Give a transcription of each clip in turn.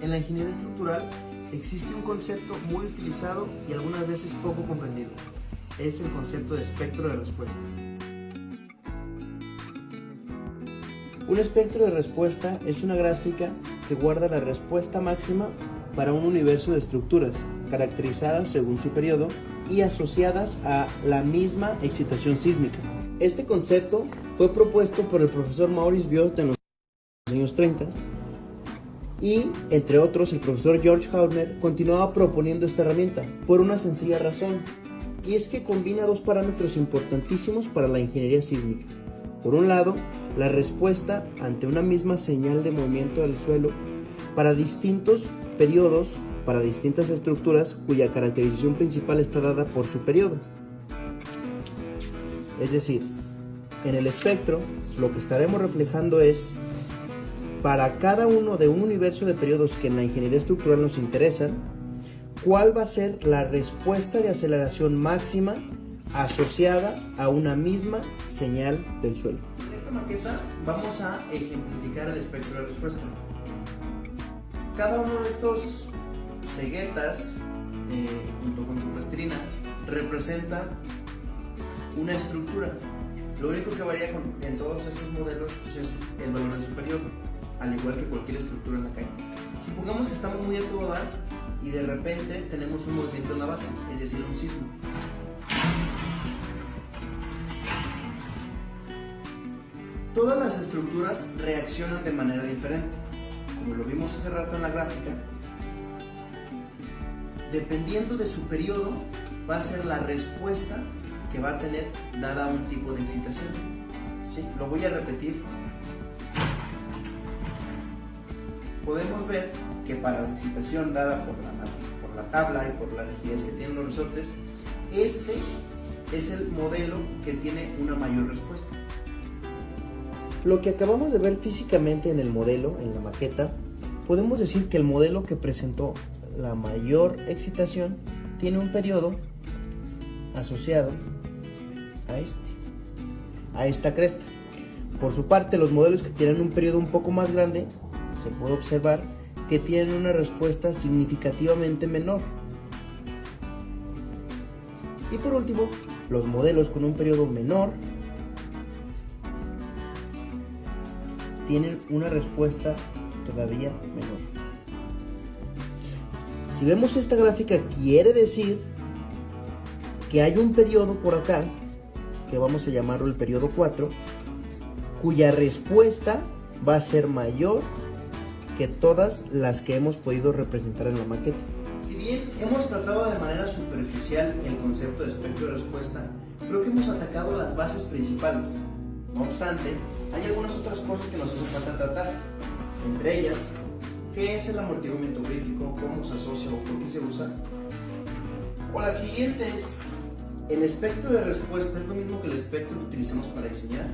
En la ingeniería estructural existe un concepto muy utilizado y algunas veces poco comprendido. Es el concepto de espectro de respuesta. Un espectro de respuesta es una gráfica que guarda la respuesta máxima para un universo de estructuras, caracterizadas según su periodo y asociadas a la misma excitación sísmica. Este concepto fue propuesto por el profesor Maurice Biot en los años 30 y, entre otros, el profesor George Hausner continuaba proponiendo esta herramienta por una sencilla razón, y es que combina dos parámetros importantísimos para la ingeniería sísmica. Por un lado, la respuesta ante una misma señal de movimiento del suelo para distintos periodos, para distintas estructuras cuya caracterización principal está dada por su periodo. Es decir, en el espectro lo que estaremos reflejando es, para cada uno de un universo de periodos que en la ingeniería estructural nos interesan, cuál va a ser la respuesta de aceleración máxima asociada a una misma señal del suelo. En esta maqueta vamos a ejemplificar el espectro de respuesta. Cada uno de estos ceguetas, junto con su plastilina, representa una estructura. Lo único que varía en todos estos modelos pues, es el valor de su periodo, al igual que cualquier estructura en la calle. Supongamos que estamos muy a todo dar y de repente tenemos un movimiento en la base, es decir, un sismo. Todas las estructuras reaccionan de manera diferente. Como lo vimos hace rato en la gráfica, dependiendo de su periodo, va a ser la respuesta que va a tener dada un tipo de excitación. ¿Sí? Lo voy a repetir. Podemos ver que para la excitación dada por la tabla y por la rigidez que tienen los resortes, este es el modelo que tiene una mayor respuesta. Lo que acabamos de ver físicamente en el modelo, en la maqueta, podemos decir que el modelo que presentó la mayor excitación tiene un periodo asociado a esta cresta. Por su parte, los modelos que tienen un periodo un poco más grande, se puede observar que tienen una respuesta significativamente menor. Y por último, los modelos con un periodo menor tienen una respuesta todavía menor. Si vemos esta gráfica, quiere decir que hay un periodo por acá, que vamos a llamarlo el periodo 4, cuya respuesta va a ser mayor que todas las que hemos podido representar en la maqueta. Si bien hemos tratado de manera superficial el concepto de espectro de respuesta, creo que hemos atacado las bases principales. No obstante, hay algunas otras cosas que nos hace falta tratar, entre ellas, ¿qué es el amortiguamiento crítico? ¿Cómo se asocia o por qué se usa? O la siguiente es, ¿el espectro de respuesta es lo mismo que el espectro que utilizamos para diseñar?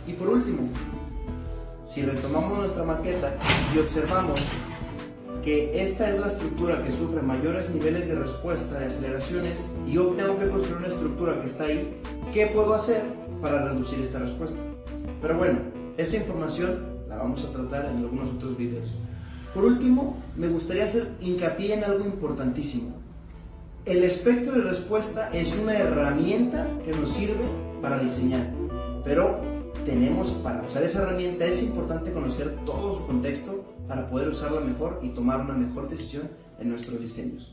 Y por último, si retomamos nuestra maqueta y observamos que esta es la estructura que sufre mayores niveles de respuesta de aceleraciones y yo tengo que construir una estructura que está ahí, ¿qué puedo hacer para reducir esta respuesta? Pero bueno, esta información la vamos a tratar en algunos otros videos. Por último, me gustaría hacer hincapié en algo importantísimo. El espectro de respuesta es una herramienta que nos sirve para diseñar, pero para usar esa herramienta es importante conocer todo su contexto para poder usarla mejor y tomar una mejor decisión en nuestros diseños.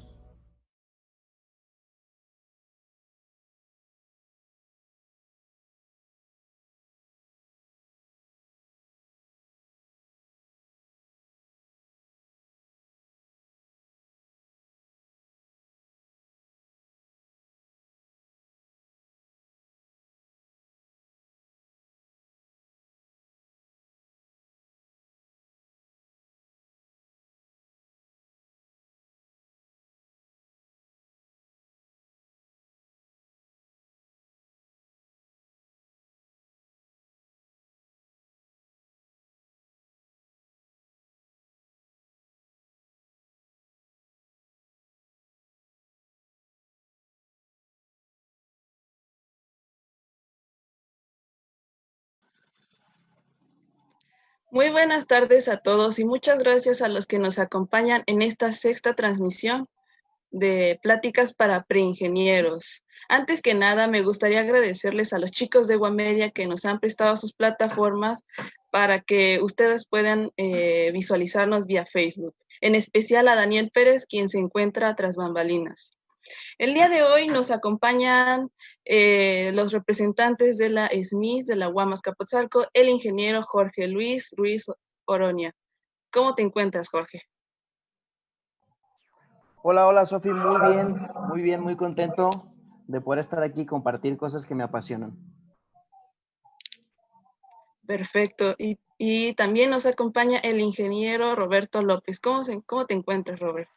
Muy buenas tardes a todos y muchas gracias a los que nos acompañan en esta sexta transmisión de Pláticas para Preingenieros. Antes que nada, me gustaría agradecerles a los chicos de Guamedia que nos han prestado sus plataformas para que ustedes puedan visualizarnos vía Facebook. En especial a Daniel Pérez, quien se encuentra tras bambalinas. El día de hoy nos acompañan los representantes de la SMIS, de la UAM Azcapotzalco, el ingeniero Jorge Luis Ruiz Oronia. ¿Cómo te encuentras, Jorge? Hola, Sofi, muy bien, muy contento de poder estar aquí y compartir cosas que me apasionan. Perfecto. Y también nos acompaña el ingeniero Roberto López. ¿Cómo te encuentras, Robert?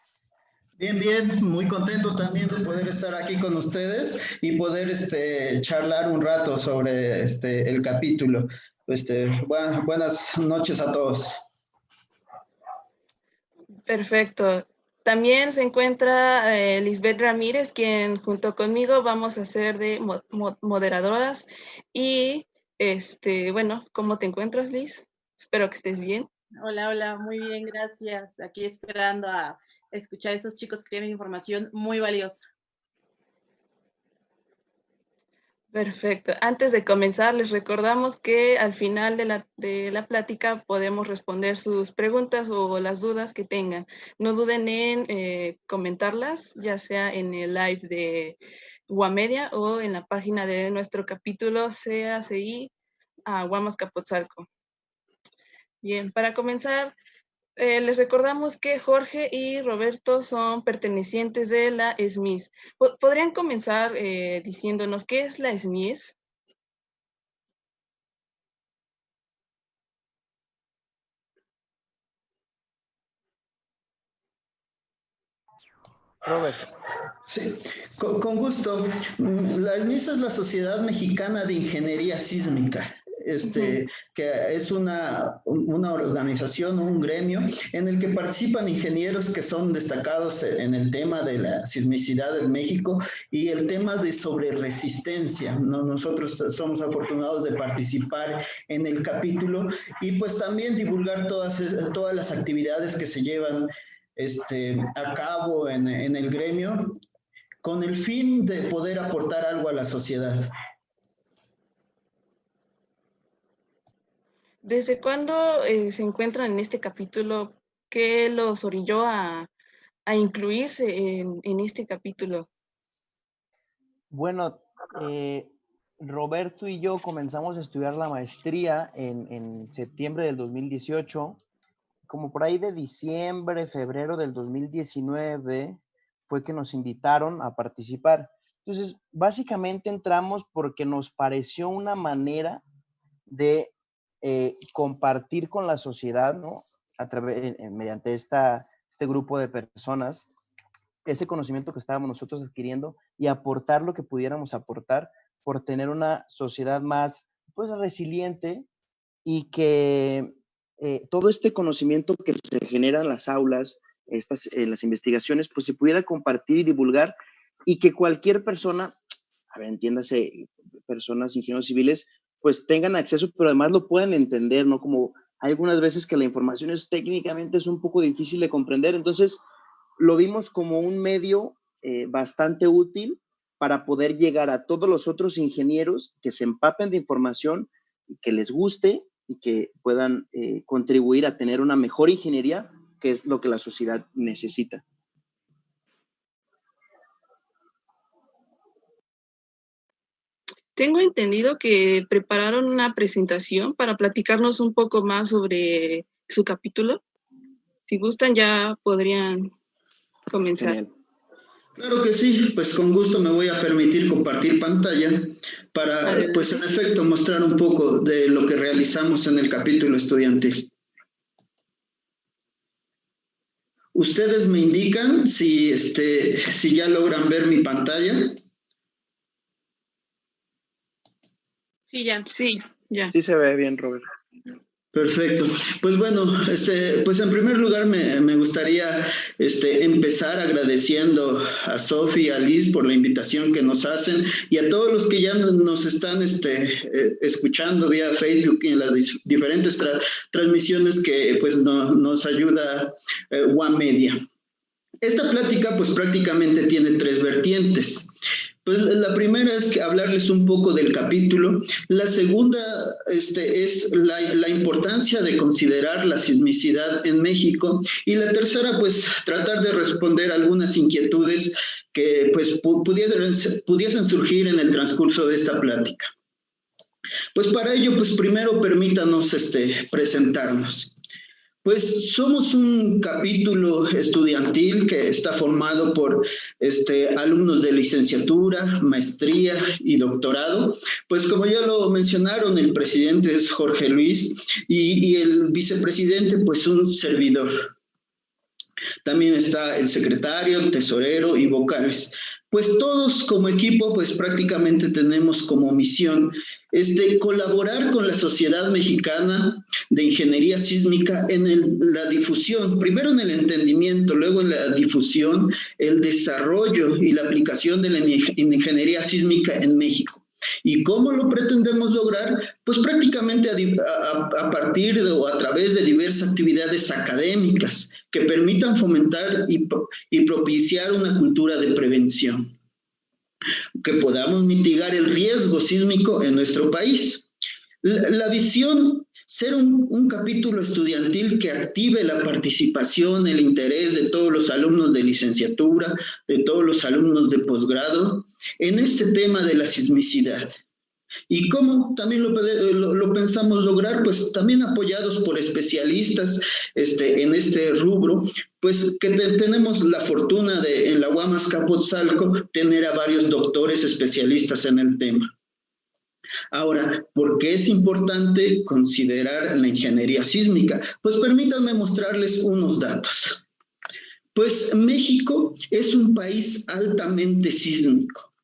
Bien, muy contento también de poder estar aquí con ustedes y poder charlar un rato sobre el capítulo. Buenas noches a todos. Perfecto. También se encuentra Lisbeth Ramírez, quien junto conmigo vamos a ser de moderadoras. Y bueno, ¿cómo te encuentras, Liz? Espero que estés bien. Hola, muy bien, gracias. Aquí esperando a escuchar a estos chicos que tienen información muy valiosa. Perfecto. Antes de comenzar, les recordamos que al final de la plática podemos responder sus preguntas o las dudas que tengan. No duden en comentarlas, ya sea en el live de Guamedia o en la página de nuestro capítulo CACI a Guam Azcapotzalco. Bien, para comenzar, les recordamos que Jorge y Roberto son pertenecientes de la SMIS. ¿Podrían comenzar diciéndonos qué es la SMIS? Robert. Sí, con gusto. La SMIS es la Sociedad Mexicana de Ingeniería Sísmica. Que es una organización, un gremio en el que participan ingenieros que son destacados en el tema de la sismicidad en México y el tema de sobreresistencia, ¿no? Nosotros somos afortunados de participar en el capítulo y pues también divulgar todas las actividades que se llevan a cabo en el gremio con el fin de poder aportar algo a la sociedad. ¿Desde cuándo se encuentran en este capítulo? ¿Qué los orilló a incluirse en este capítulo? Bueno, Roberto y yo comenzamos a estudiar la maestría en septiembre del 2018. Como por ahí de diciembre, febrero del 2019 fue que nos invitaron a participar. Entonces, básicamente entramos porque nos pareció una manera de compartir con la sociedad, ¿no? Mediante este grupo de personas, ese conocimiento que estábamos nosotros adquiriendo y aportar lo que pudiéramos aportar por tener una sociedad más, pues, resiliente y que todo este conocimiento que se genera en las aulas, en las investigaciones, pues se pudiera compartir y divulgar y que cualquier persona, a ver, entiéndase, personas, ingenieros civiles, pues tengan acceso, pero además lo puedan entender, ¿no? Como hay algunas veces que la información técnicamente es un poco difícil de comprender, entonces lo vimos como un medio bastante útil para poder llegar a todos los otros ingenieros que se empapen de información y que les guste y que puedan contribuir a tener una mejor ingeniería, que es lo que la sociedad necesita. Tengo entendido que prepararon una presentación para platicarnos un poco más sobre su capítulo. Si gustan, ya podrían comenzar. Genial. Claro que sí, pues con gusto me voy a permitir compartir pantalla para, Adelante. pues en efecto, mostrar un poco de lo que realizamos en el capítulo estudiantil. Ustedes me indican si ya logran ver mi pantalla. Sí, ya. Sí, ya. Sí se ve bien, Robert. Perfecto. Pues bueno, pues en primer lugar me gustaría empezar agradeciendo a Sofi y a Liz por la invitación que nos hacen y a todos los que ya nos están escuchando vía Facebook y en las diferentes transmisiones que pues nos ayuda One Media. Esta plática pues prácticamente tiene 3 vertientes. Pues la primera es que hablarles un poco del capítulo. La segunda es la importancia de considerar la sismicidad en México. Y la tercera, pues tratar de responder algunas inquietudes que pues pudiesen surgir en el transcurso de esta plática. Pues para ello, pues primero permítanos presentarnos. Pues somos un capítulo estudiantil que está formado por alumnos de licenciatura, maestría y doctorado. Pues como ya lo mencionaron, el presidente es Jorge Luis y el vicepresidente, pues un servidor. También está el secretario, el tesorero y vocales. Pues todos como equipo, pues prácticamente tenemos como misión colaborar con la Sociedad Mexicana de Ingeniería Sísmica en la difusión, primero en el entendimiento, luego en la difusión, el desarrollo y la aplicación de la ingeniería sísmica en México. ¿Y cómo lo pretendemos lograr? Pues prácticamente a partir o a través de diversas actividades académicas que permitan fomentar y propiciar una cultura de prevención, que podamos mitigar el riesgo sísmico en nuestro país. La visión, ser un capítulo estudiantil que active la participación, el interés de todos los alumnos de licenciatura, de todos los alumnos de posgrado, en este tema de la sismicidad. ¿Y cómo también lo pensamos lograr? Pues también apoyados por especialistas en este rubro, pues que tenemos la fortuna de en la UAM Azcapotzalco tener a varios doctores especialistas en el tema. Ahora, ¿por qué es importante considerar la ingeniería sísmica? Pues permítanme mostrarles unos datos. Pues México es un país altamente sísmico.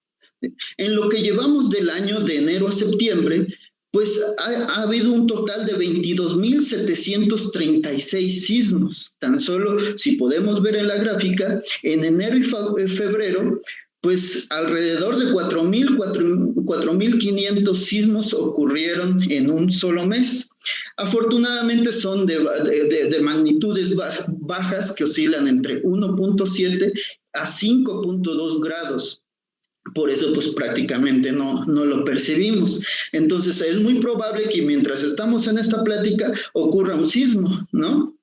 En lo que llevamos del año de enero a septiembre, pues ha habido un total de 22.736 sismos. Tan solo, si podemos ver en la gráfica, en enero y febrero, pues alrededor de 4.500 sismos ocurrieron en un solo mes. Afortunadamente son de magnitudes bajas que oscilan entre 1.7 a 5.2 grados. Por eso, pues prácticamente no lo percibimos. Entonces, es muy probable que mientras estamos en esta plática ocurra un sismo, ¿no?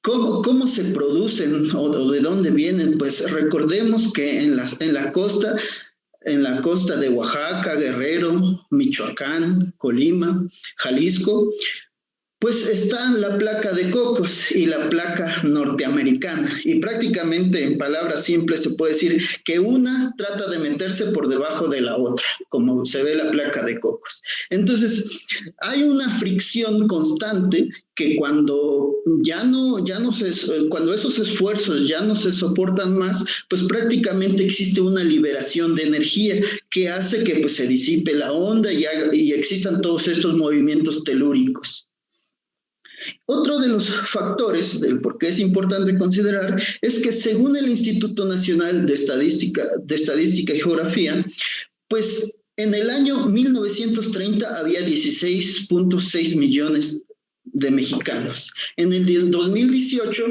¿Cómo se producen o de dónde vienen? Pues recordemos que en la costa de Oaxaca, Guerrero, Michoacán, Colima, Jalisco, pues está la placa de Cocos y la placa norteamericana. Y prácticamente en palabras simples se puede decir que una trata de meterse por debajo de la otra, como se ve la placa de Cocos. Entonces, hay una fricción constante que cuando cuando esos esfuerzos ya no se soportan más, pues prácticamente existe una liberación de energía que hace que pues, se disipe la onda y existan todos estos movimientos telúricos. Otro de los factores del por qué es importante considerar es que según el Instituto Nacional de Estadística y Geografía, pues en el año 1930 había 16.6 millones de mexicanos. En el 2018,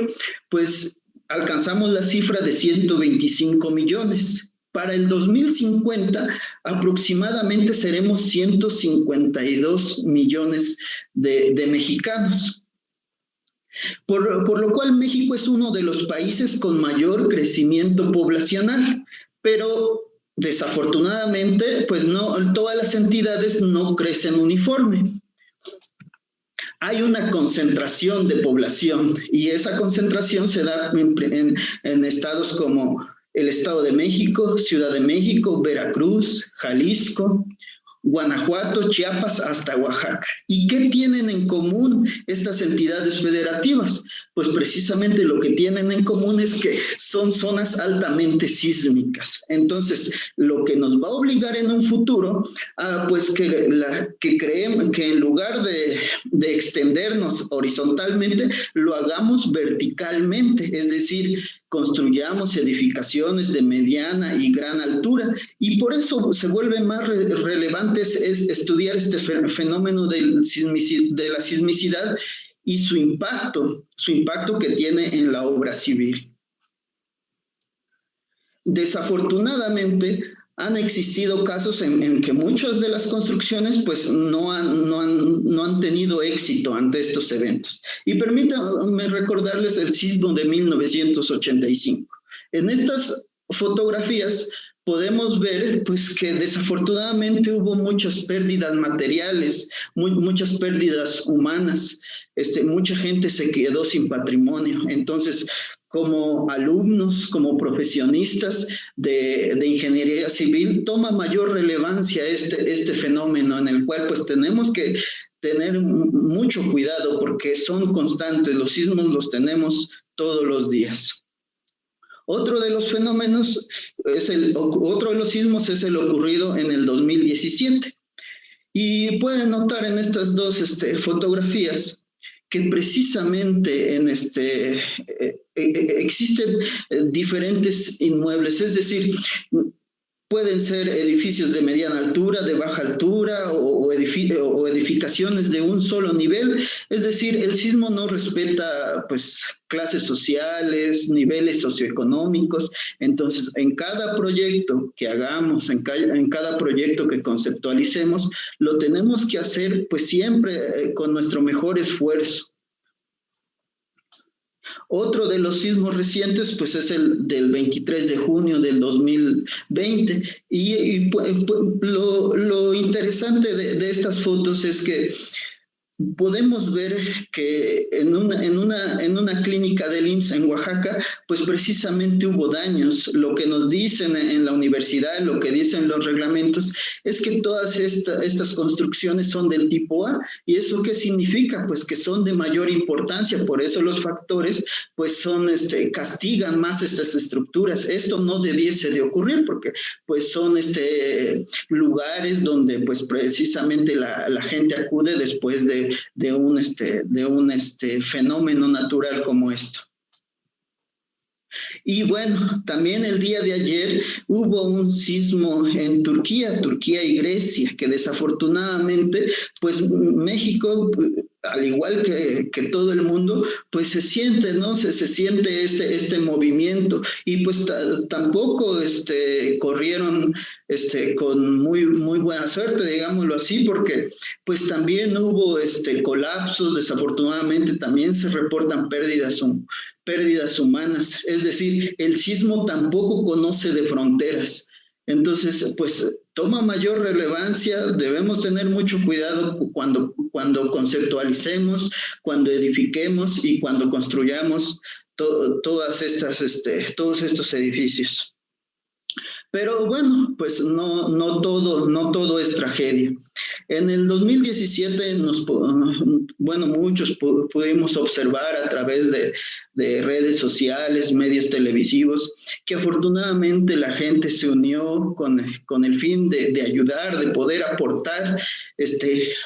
pues alcanzamos la cifra de 125 millones. Para el 2050, aproximadamente seremos 152 millones de mexicanos. Por lo cual México es uno de los países con mayor crecimiento poblacional, pero desafortunadamente, pues no, todas las entidades no crecen uniforme. Hay una concentración de población y esa concentración se da en estados como el Estado de México, Ciudad de México, Veracruz, Jalisco, Guanajuato, Chiapas hasta Oaxaca. ¿Y qué tienen en común estas entidades federativas? Pues precisamente lo que tienen en común es que son zonas altamente sísmicas. Entonces, lo que nos va a obligar en un futuro, pues que creemos que en lugar de extendernos horizontalmente, lo hagamos verticalmente, es decir, construyamos edificaciones de mediana y gran altura, y por eso se vuelve más relevante estudiar este fenómeno de la sismicidad y su impacto que tiene en la obra civil. Desafortunadamente, han existido casos en que muchas de las construcciones pues no han tenido éxito ante estos eventos. Y permítanme recordarles el sismo de 1985. En estas fotografías podemos ver pues que desafortunadamente hubo muchas pérdidas materiales, muchas pérdidas humanas, mucha gente se quedó sin patrimonio. Entonces, como alumnos, como profesionistas de ingeniería civil, toma mayor relevancia este fenómeno en el cual pues tenemos que tener mucho cuidado porque son constantes, los sismos los tenemos todos los días. Otro de los fenómenos, otro de los sismos es el ocurrido en el 2017. Y pueden notar en estas dos fotografías que precisamente existen diferentes inmuebles, es decir, pueden ser edificios de mediana altura, de baja altura o edificaciones de un solo nivel. Es decir, el sismo no respeta pues clases sociales, niveles socioeconómicos. Entonces, en cada proyecto que hagamos, en cada proyecto que conceptualicemos, lo tenemos que hacer pues siempre con nuestro mejor esfuerzo. Otro de los sismos recientes pues es el del 23 de junio del 2020 y lo interesante de estas fotos es que podemos ver que en una clínica del IMSS en Oaxaca, pues precisamente hubo daños. Lo que nos dicen en la universidad, lo que dicen los reglamentos, es que todas estas construcciones son del tipo A. ¿Y eso qué significa? Pues que son de mayor importancia. Por eso los factores, pues castigan más estas estructuras. Esto no debiese de ocurrir porque, pues son lugares donde, pues precisamente la gente acude después de un fenómeno natural como esto. Y bueno, también el día de ayer hubo un sismo en Turquía y Grecia, que desafortunadamente, pues México, al igual que todo el mundo, pues se siente, ¿no? Se siente este movimiento y pues tampoco corrieron con muy buena suerte, digámoslo así, porque pues también hubo colapsos, desafortunadamente también se reportan pérdidas humanas, es decir, el sismo tampoco conoce de fronteras. Entonces, pues toma mayor relevancia, debemos tener mucho cuidado cuando conceptualicemos, cuando edifiquemos y cuando construyamos todos estos edificios. Pero bueno, pues no todo es tragedia. En el 2017, muchos pudimos observar a través de redes sociales, medios televisivos, que afortunadamente la gente se unió con el fin de ayudar, de poder aportar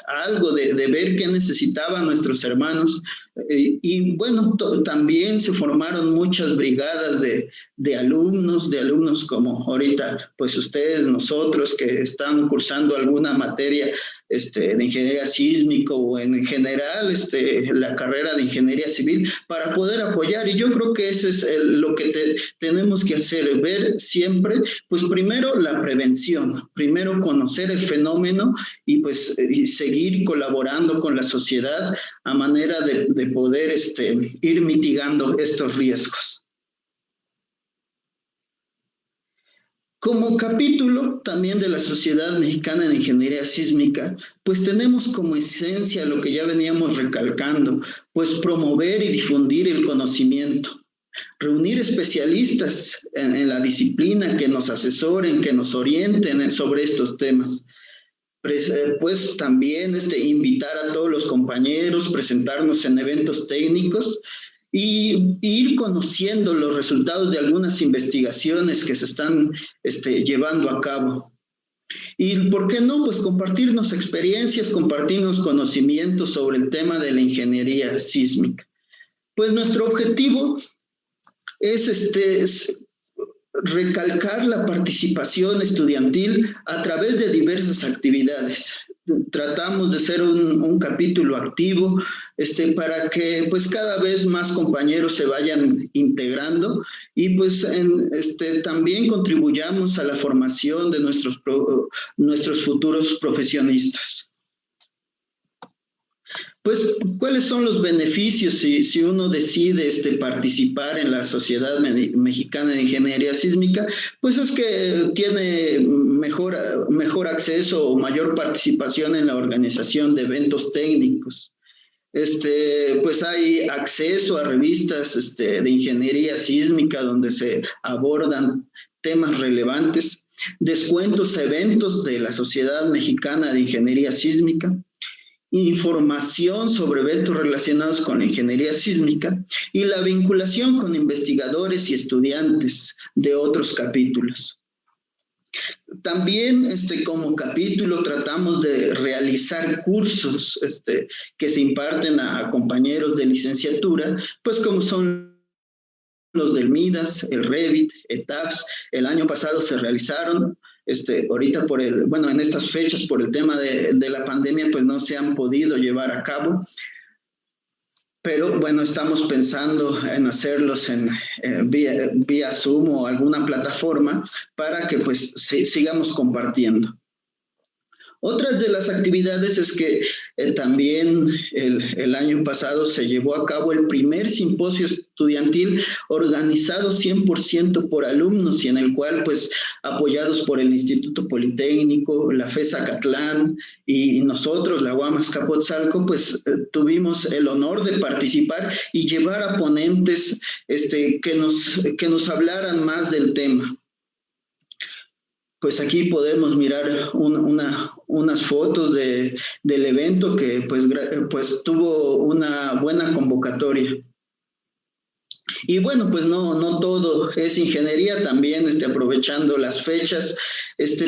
algo, de ver qué necesitaban nuestros hermanos. Y bueno, también se formaron muchas brigadas de alumnos como ahorita, pues ustedes, nosotros que están cursando alguna materia de ingeniería sísmica o en general la carrera de ingeniería civil para poder apoyar. Y yo creo que eso es lo que tenemos que hacer, ver siempre, pues primero la prevención, primero conocer el fenómeno y pues y seguir colaborando con la sociedad a manera de poder ir mitigando estos riesgos. Como capítulo también de la Sociedad Mexicana de Ingeniería Sísmica, pues tenemos como esencia lo que ya veníamos recalcando, pues promover y difundir el conocimiento, reunir especialistas en la disciplina que nos asesoren, que nos orienten sobre estos temas, pues también invitar a todos los compañeros, presentarnos en eventos técnicos y ir conociendo los resultados de algunas investigaciones que se están llevando a cabo. Y ¿por qué no? Pues compartirnos experiencias, compartirnos conocimientos sobre el tema de la ingeniería sísmica. Pues nuestro objetivo es recalcar la participación estudiantil a través de diversas actividades. Tratamos de ser un capítulo activo para que pues cada vez más compañeros se vayan integrando y pues también contribuyamos a la formación de nuestros futuros profesionistas. Pues, ¿cuáles son los beneficios si uno decide participar en la Sociedad Mexicana de Ingeniería Sísmica? Pues es que tiene mejor acceso o mayor participación en la organización de eventos técnicos. Pues hay acceso a revistas de ingeniería sísmica donde se abordan temas relevantes, descuentos a eventos de la Sociedad Mexicana de Ingeniería Sísmica, información sobre eventos relacionados con la ingeniería sísmica y la vinculación con investigadores y estudiantes de otros capítulos. También como capítulo tratamos de realizar cursos que se imparten a compañeros de licenciatura, pues como son los del MIDAS, el Revit, ETAPS. El año pasado se realizaron. Ahorita en estas fechas por el tema de la pandemia pues no se han podido llevar a cabo, pero bueno, estamos pensando en hacerlos vía Zoom o alguna plataforma para que pues sigamos compartiendo. Otras de las actividades es que también el año pasado se llevó a cabo el primer simposio estudiantil organizado 100% por alumnos y en el cual, pues, apoyados por el Instituto Politécnico, la FES Acatlán y nosotros, la UAM Azcapotzalco, pues, tuvimos el honor de participar y llevar a ponentes que nos hablaran más del tema. Pues aquí podemos mirar unas fotos del evento que pues tuvo una buena convocatoria. Y bueno, pues no todo es ingeniería, también aprovechando las fechas,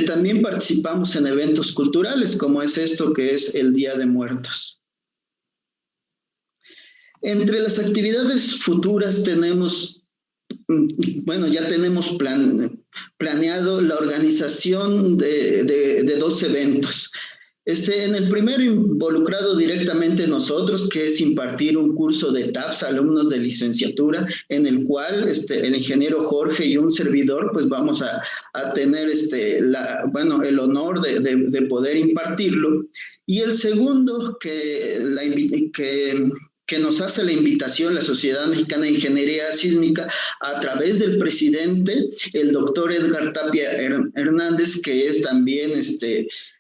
también participamos en eventos culturales como es esto que es el Día de Muertos. Entre las actividades futuras tenemos, ya tenemos planeado la organización de 2 eventos. En el primero involucrado directamente nosotros, que es impartir un curso de TAPS a alumnos de licenciatura, en el cual el ingeniero Jorge y un servidor, pues vamos a tener el honor de poder impartirlo. Y el segundo, que nos hace la invitación la Sociedad Mexicana de Ingeniería Sísmica a través del presidente, el doctor Edgar Tapia Hernández, que es también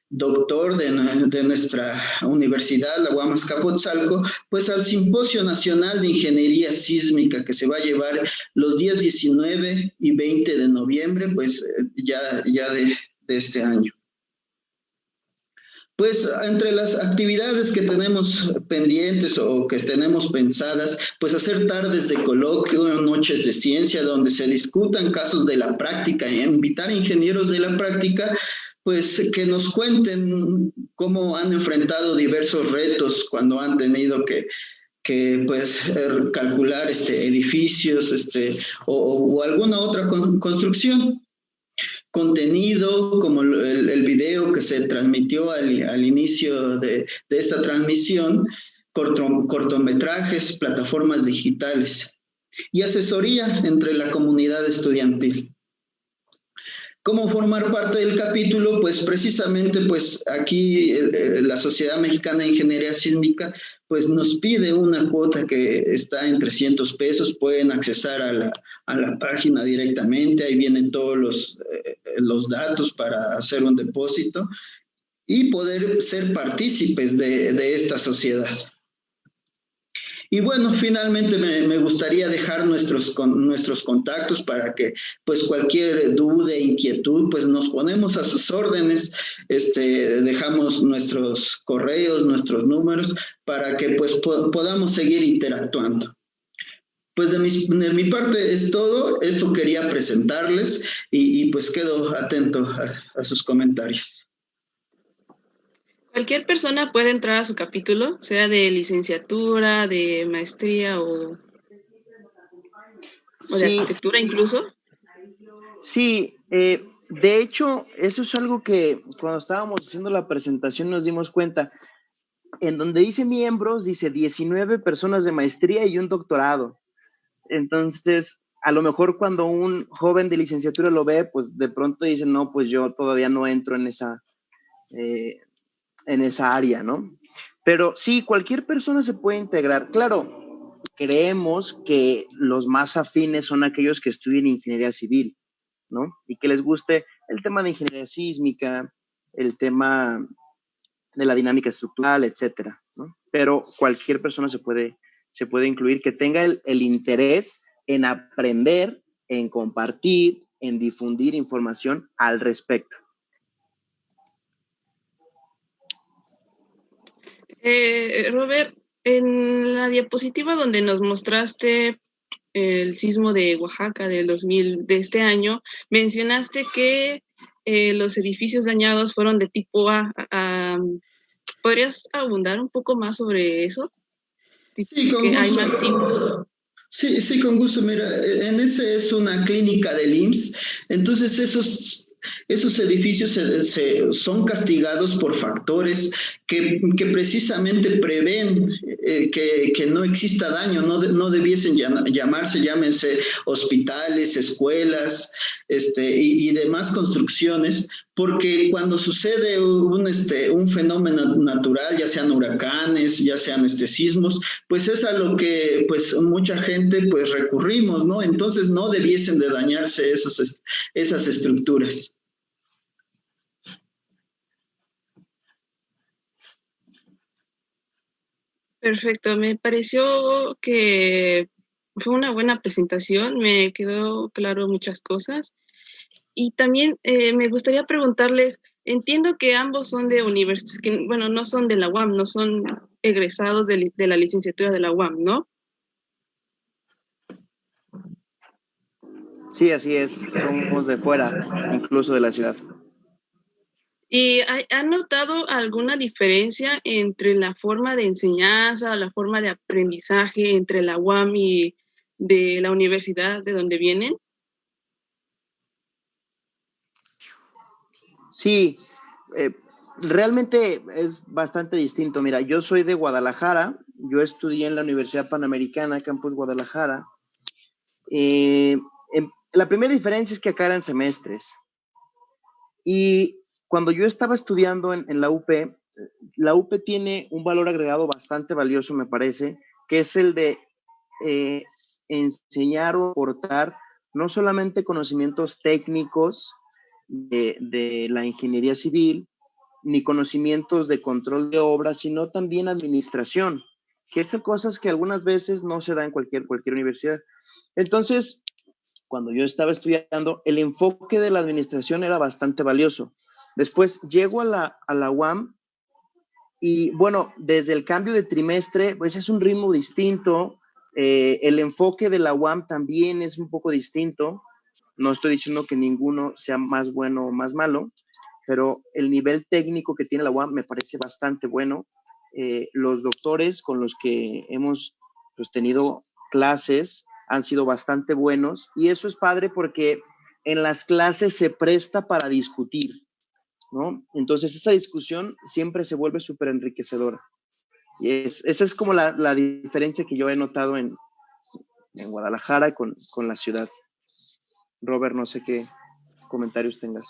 doctor de nuestra universidad, la UAM Azcapotzalco, pues al Simposio Nacional de Ingeniería Sísmica que se va a llevar los días 19 y 20 de noviembre, pues ya de este año. Pues entre las actividades que tenemos pendientes o que tenemos pensadas, pues hacer tardes de coloquio, noches de ciencia, donde se discutan casos de la práctica, invitar a ingenieros de la práctica, pues que nos cuenten cómo han enfrentado diversos retos cuando han tenido que pues calcular edificios o alguna otra construcción. Contenido como el video que se transmitió al inicio de esta transmisión, cortometrajes, plataformas digitales y asesoría entre la comunidad estudiantil. ¿Cómo formar parte del capítulo? Pues precisamente pues aquí la Sociedad Mexicana de Ingeniería Sísmica pues nos pide una cuota que está en 300 pesos, pueden accesar a la página directamente, ahí vienen todos los datos para hacer un depósito y poder ser partícipes de esta sociedad. Y bueno, finalmente me gustaría dejar nuestros contactos para que pues cualquier duda, inquietud, pues nos ponemos a sus órdenes, dejamos nuestros correos, nuestros números para que pues podamos seguir interactuando. Pues de mi parte es todo, esto quería presentarles y pues quedo atento a sus comentarios. Cualquier persona puede entrar a su capítulo, sea de licenciatura, de maestría o de Sí, arquitectura incluso. sí, de hecho, eso es algo que cuando estábamos haciendo la presentación nos dimos cuenta. En donde dice miembros, dice 19 personas de maestría y un doctorado. Entonces, a lo mejor cuando un joven de licenciatura lo ve, pues de pronto dice, no, pues yo todavía no entro eh, en esa área, ¿no? Pero sí, cualquier persona se puede integrar. Claro, creemos que los más afines son aquellos que estudian ingeniería civil, ¿no? Y que les guste el tema de ingeniería sísmica, el tema de la dinámica estructural, etcétera, ¿no? Pero cualquier persona se puede incluir que tenga el interés en aprender, en compartir, en difundir información al respecto. Robert, en la diapositiva donde nos mostraste el sismo de Oaxaca del 2000 de este año, mencionaste que los edificios dañados fueron de tipo A. ¿Podrías abundar un poco más sobre eso? Sí, con Que hay más gusto. tipos. Sí, sí, con gusto. Mira, en ese es una clínica del IMSS. Entonces, esos edificios son castigados por factores que precisamente prevén que no exista daño, no debiesen llamarse, llámense hospitales, escuelas, y demás construcciones, porque cuando sucede un fenómeno natural, ya sean huracanes, ya sean sismos, pues es a lo que pues mucha gente pues recurrimos, ¿no? Entonces no debiesen de dañarse esas estructuras. Perfecto, me pareció que fue una buena presentación, me quedó claro muchas cosas. Y también me gustaría preguntarles, entiendo que ambos son de universidades, que bueno, no son de la UAM, no son egresados de la licenciatura de la UAM, ¿no? Sí, así es, somos de fuera, incluso de la ciudad. ¿Y han notado alguna diferencia entre la forma de enseñanza, la forma de aprendizaje entre la UAM y de la universidad de donde vienen? Sí, eh, realmente es bastante distinto. Mira, yo soy de Guadalajara, yo estudié en la Universidad Panamericana, Campus Guadalajara. La primera diferencia es que acá eran semestres. Y cuando yo estaba estudiando en la UP tiene un valor agregado bastante valioso, me parece, que es el de eh, enseñar o aportar no solamente conocimientos técnicos de la ingeniería civil, ni conocimientos de control de obras, sino también administración, que son cosas que algunas veces no se da en cualquier universidad. Entonces, cuando yo estaba estudiando, el enfoque de la administración era bastante valioso. Después llego a la UAM y bueno, desde el cambio de trimestre, pues es un ritmo distinto. El enfoque de la UAM también es un poco distinto. No estoy diciendo que ninguno sea más bueno o más malo, pero el nivel técnico que tiene la UAM me parece bastante bueno. Los doctores con los que hemos pues, tenido clases han sido bastante buenos y eso es padre porque en las clases se presta para discutir, ¿no? Entonces esa discusión siempre se vuelve súper enriquecedora. Y esa es como la diferencia que yo he notado en Guadalajara con la ciudad. Robert, no sé qué comentarios tengas.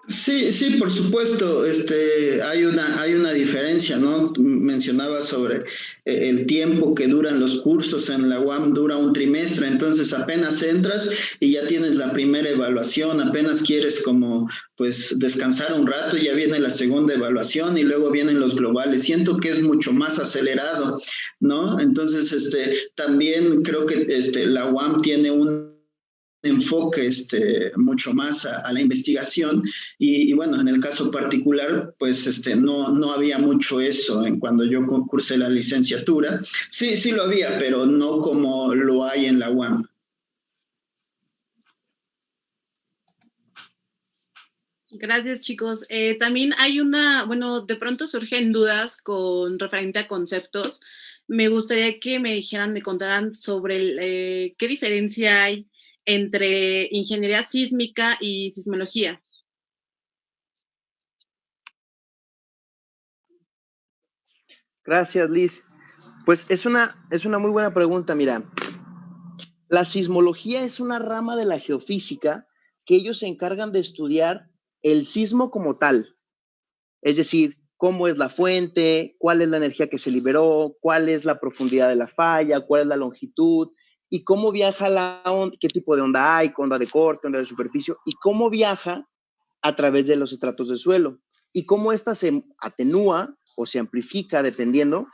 Sí, sí, por supuesto, hay una diferencia, ¿no? Tú mencionabas sobre el tiempo que duran los cursos en la UAM, dura un trimestre, entonces apenas entras y ya tienes la primera evaluación, apenas quieres como, pues, descansar un rato, y ya viene la segunda evaluación y luego vienen los globales. Siento que es mucho más acelerado, ¿no? Entonces, también creo que la UAM tiene un enfoque mucho más a la investigación y, bueno, en el caso particular, pues no había mucho eso en cuando yo cursé la licenciatura. Sí, sí lo había, pero no como lo hay en la UAM. Gracias, chicos. También hay bueno, de pronto surgen dudas con referente a conceptos. Me gustaría que me dijeran, me contaran sobre qué diferencia hay entre ingeniería sísmica y sismología. Gracias, Liz. Pues es una muy buena pregunta. Mira, la sismología es una rama de la geofísica que ellos se encargan de estudiar el sismo como tal. Es decir, cómo es la fuente, cuál es la energía que se liberó, cuál es la profundidad de la falla, cuál es la longitud y cómo viaja la onda, qué tipo de onda hay, onda de corte, onda de superficie y cómo viaja a través de los estratos de suelo y cómo ésta se atenúa o se amplifica dependiendo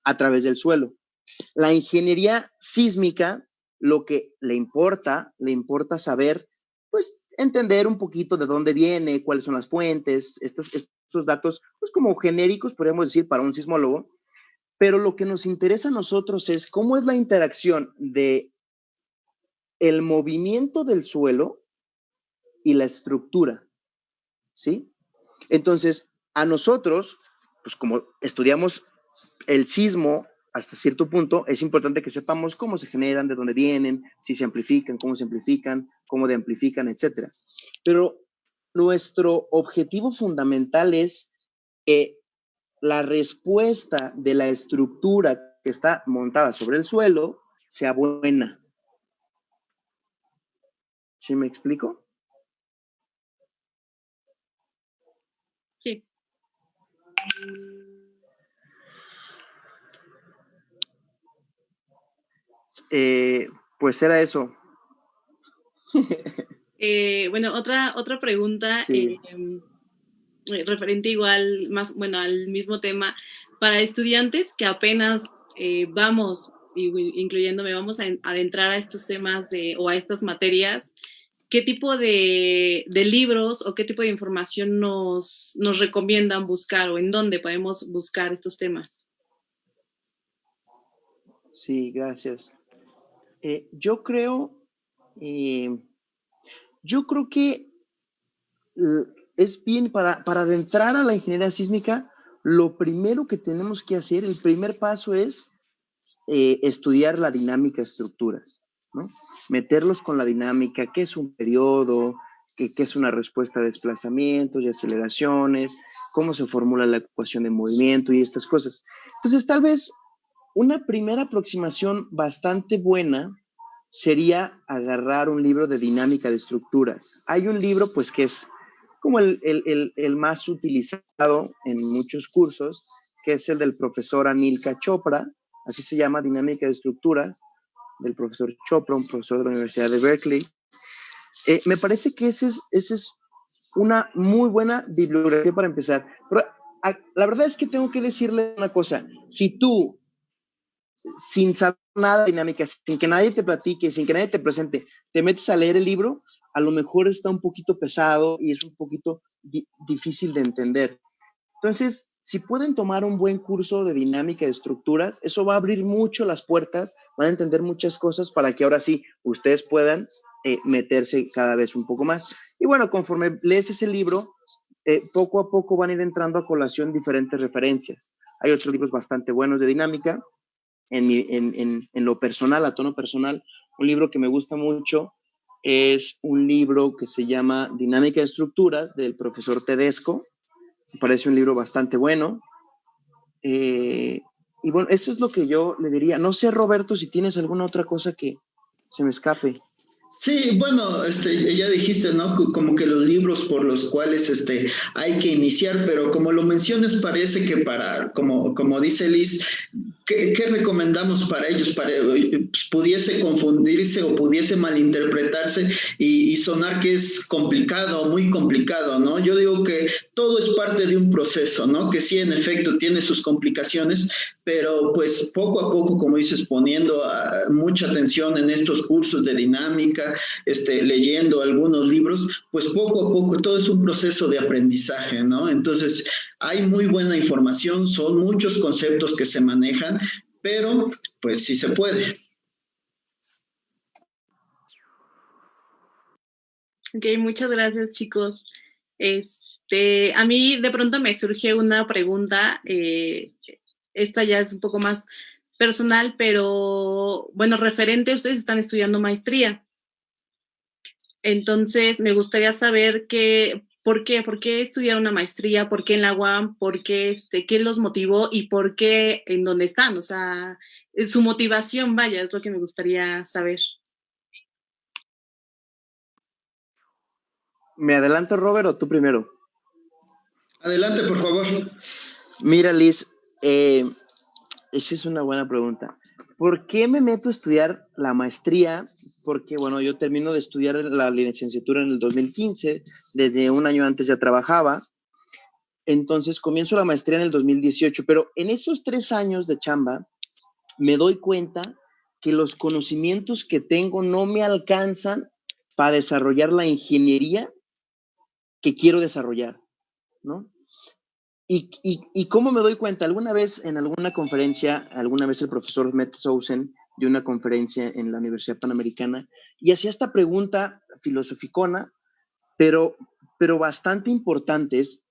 a través del suelo. La ingeniería sísmica, lo que le importa saber, pues entender un poquito de dónde viene, cuáles son las fuentes, estos datos, pues como genéricos, podríamos decir, para un sismólogo, pero lo que nos interesa a nosotros es cómo es la interacción de el movimiento del suelo y la estructura, ¿sí? Entonces, a nosotros, pues como estudiamos el sismo hasta cierto punto, es importante que sepamos cómo se generan, de dónde vienen, si se amplifican, cómo deamplifican, etc. Pero nuestro objetivo fundamental es que la respuesta de la estructura que está montada sobre el suelo sea buena. ¿Sí me explico? Sí. Pues era eso. Bueno, otra pregunta Sí. referente igual, más, bueno, al mismo tema. Para estudiantes que apenas vamos, incluyéndome, vamos a adentrar a estos temas o a estas materias, ¿qué tipo de libros o qué tipo de información nos recomiendan buscar o en dónde podemos buscar estos temas? Sí, gracias. Yo creo, eh, yo creo que es bien para adentrar a la ingeniería sísmica, lo primero que tenemos que hacer, el primer paso es estudiar la dinámica de estructuras, ¿no? Meterlos con la dinámica, qué es un periodo, qué es una respuesta a desplazamientos y aceleraciones, cómo se formula la ecuación de movimiento y estas cosas. Entonces, tal vez una primera aproximación bastante buena sería agarrar un libro de dinámica de estructuras. Hay un libro, pues, que es como el más utilizado en muchos cursos, que es el del profesor Anilka Chopra, así se llama, Dinámica de Estructuras, del profesor Chopra, un profesor de la Universidad de Berkeley. Me parece que ese es una muy buena bibliografía para empezar. Pero la verdad es que tengo que decirle una cosa. Si tú sin saber nada de dinámica, sin que nadie te platique, sin que nadie te presente, te metes a leer el libro, a lo mejor está un poquito pesado y es un poquito difícil de entender. Entonces, si pueden tomar un buen curso de dinámica de estructuras, eso va a abrir mucho las puertas, van a entender muchas cosas para que ahora sí ustedes puedan meterse cada vez un poco más. Y bueno, conforme lees ese libro, poco a poco van a ir entrando a colación diferentes referencias. Hay otros libros bastante buenos de dinámica, en lo personal, a tono personal, un libro que me gusta mucho es un libro que se llama Dinámica de Estructuras del profesor Tedesco. Me parece un libro bastante bueno. Y bueno, eso es lo que yo le diría. No sé, Roberto, si tienes alguna otra cosa que se me escape. Sí, bueno, ya dijiste, ¿no? Como que los libros por los cuales hay que iniciar, pero como lo mencionas, parece que como dice Liz, ¿qué recomendamos para ellos? Pues, pudiese confundirse o pudiese malinterpretarse y sonar que es complicado, muy complicado, ¿no? Yo digo que todo es parte de un proceso, ¿no? Que sí, en efecto, tiene sus complicaciones, pero pues poco a poco, como dices, poniendo mucha atención en estos cursos de dinámica, leyendo algunos libros, pues poco a poco todo es un proceso de aprendizaje, ¿no? Entonces, hay muy buena información, son muchos conceptos que se manejan, pero pues sí se puede. Ok, muchas gracias, chicos. A mí de pronto me surge una pregunta, esta ya es un poco más personal, pero bueno, referente, ustedes están estudiando maestría. Entonces, me gustaría saber ¿por qué estudiar una maestría? ¿Por qué en la UAM? ¿Por qué, qué los motivó? ¿Y por qué en dónde están? O sea, su motivación, vaya, es lo que me gustaría saber. ¿Me adelanto, Robert, o tú primero? Adelante, por favor. Mira, Liz, esa es una buena pregunta. ¿Por qué me meto a estudiar la maestría? Porque, bueno, yo termino de estudiar la licenciatura en el 2015, desde un año antes ya trabajaba, entonces comienzo la maestría en el 2018, pero en esos 3 años de chamba me doy cuenta que los conocimientos que tengo no me alcanzan para desarrollar la ingeniería que quiero desarrollar, ¿no? ¿Y cómo me doy cuenta? Alguna vez en alguna conferencia, el profesor Matt Sousen dio una conferencia en la Universidad Panamericana y hacía esta pregunta filosoficona, pero bastante importante es,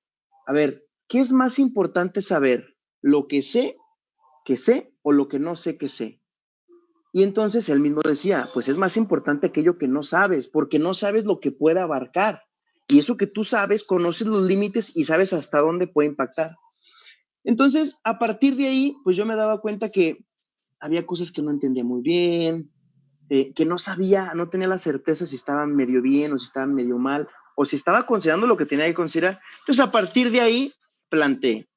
a ver, ¿qué es más importante saber? ¿Lo que sé o lo que no sé que sé? Y entonces él mismo decía, pues es más importante aquello que no sabes, porque no sabes lo que puede abarcar. Y eso que tú sabes, conoces los límites y sabes hasta dónde puede impactar. Entonces, a partir de ahí, pues yo me daba cuenta que había cosas que no entendía muy bien, que no sabía, no tenía la certeza si estaban medio bien o si estaban medio mal, o si estaba considerando lo que tenía que considerar. Entonces, a partir de ahí, planteé,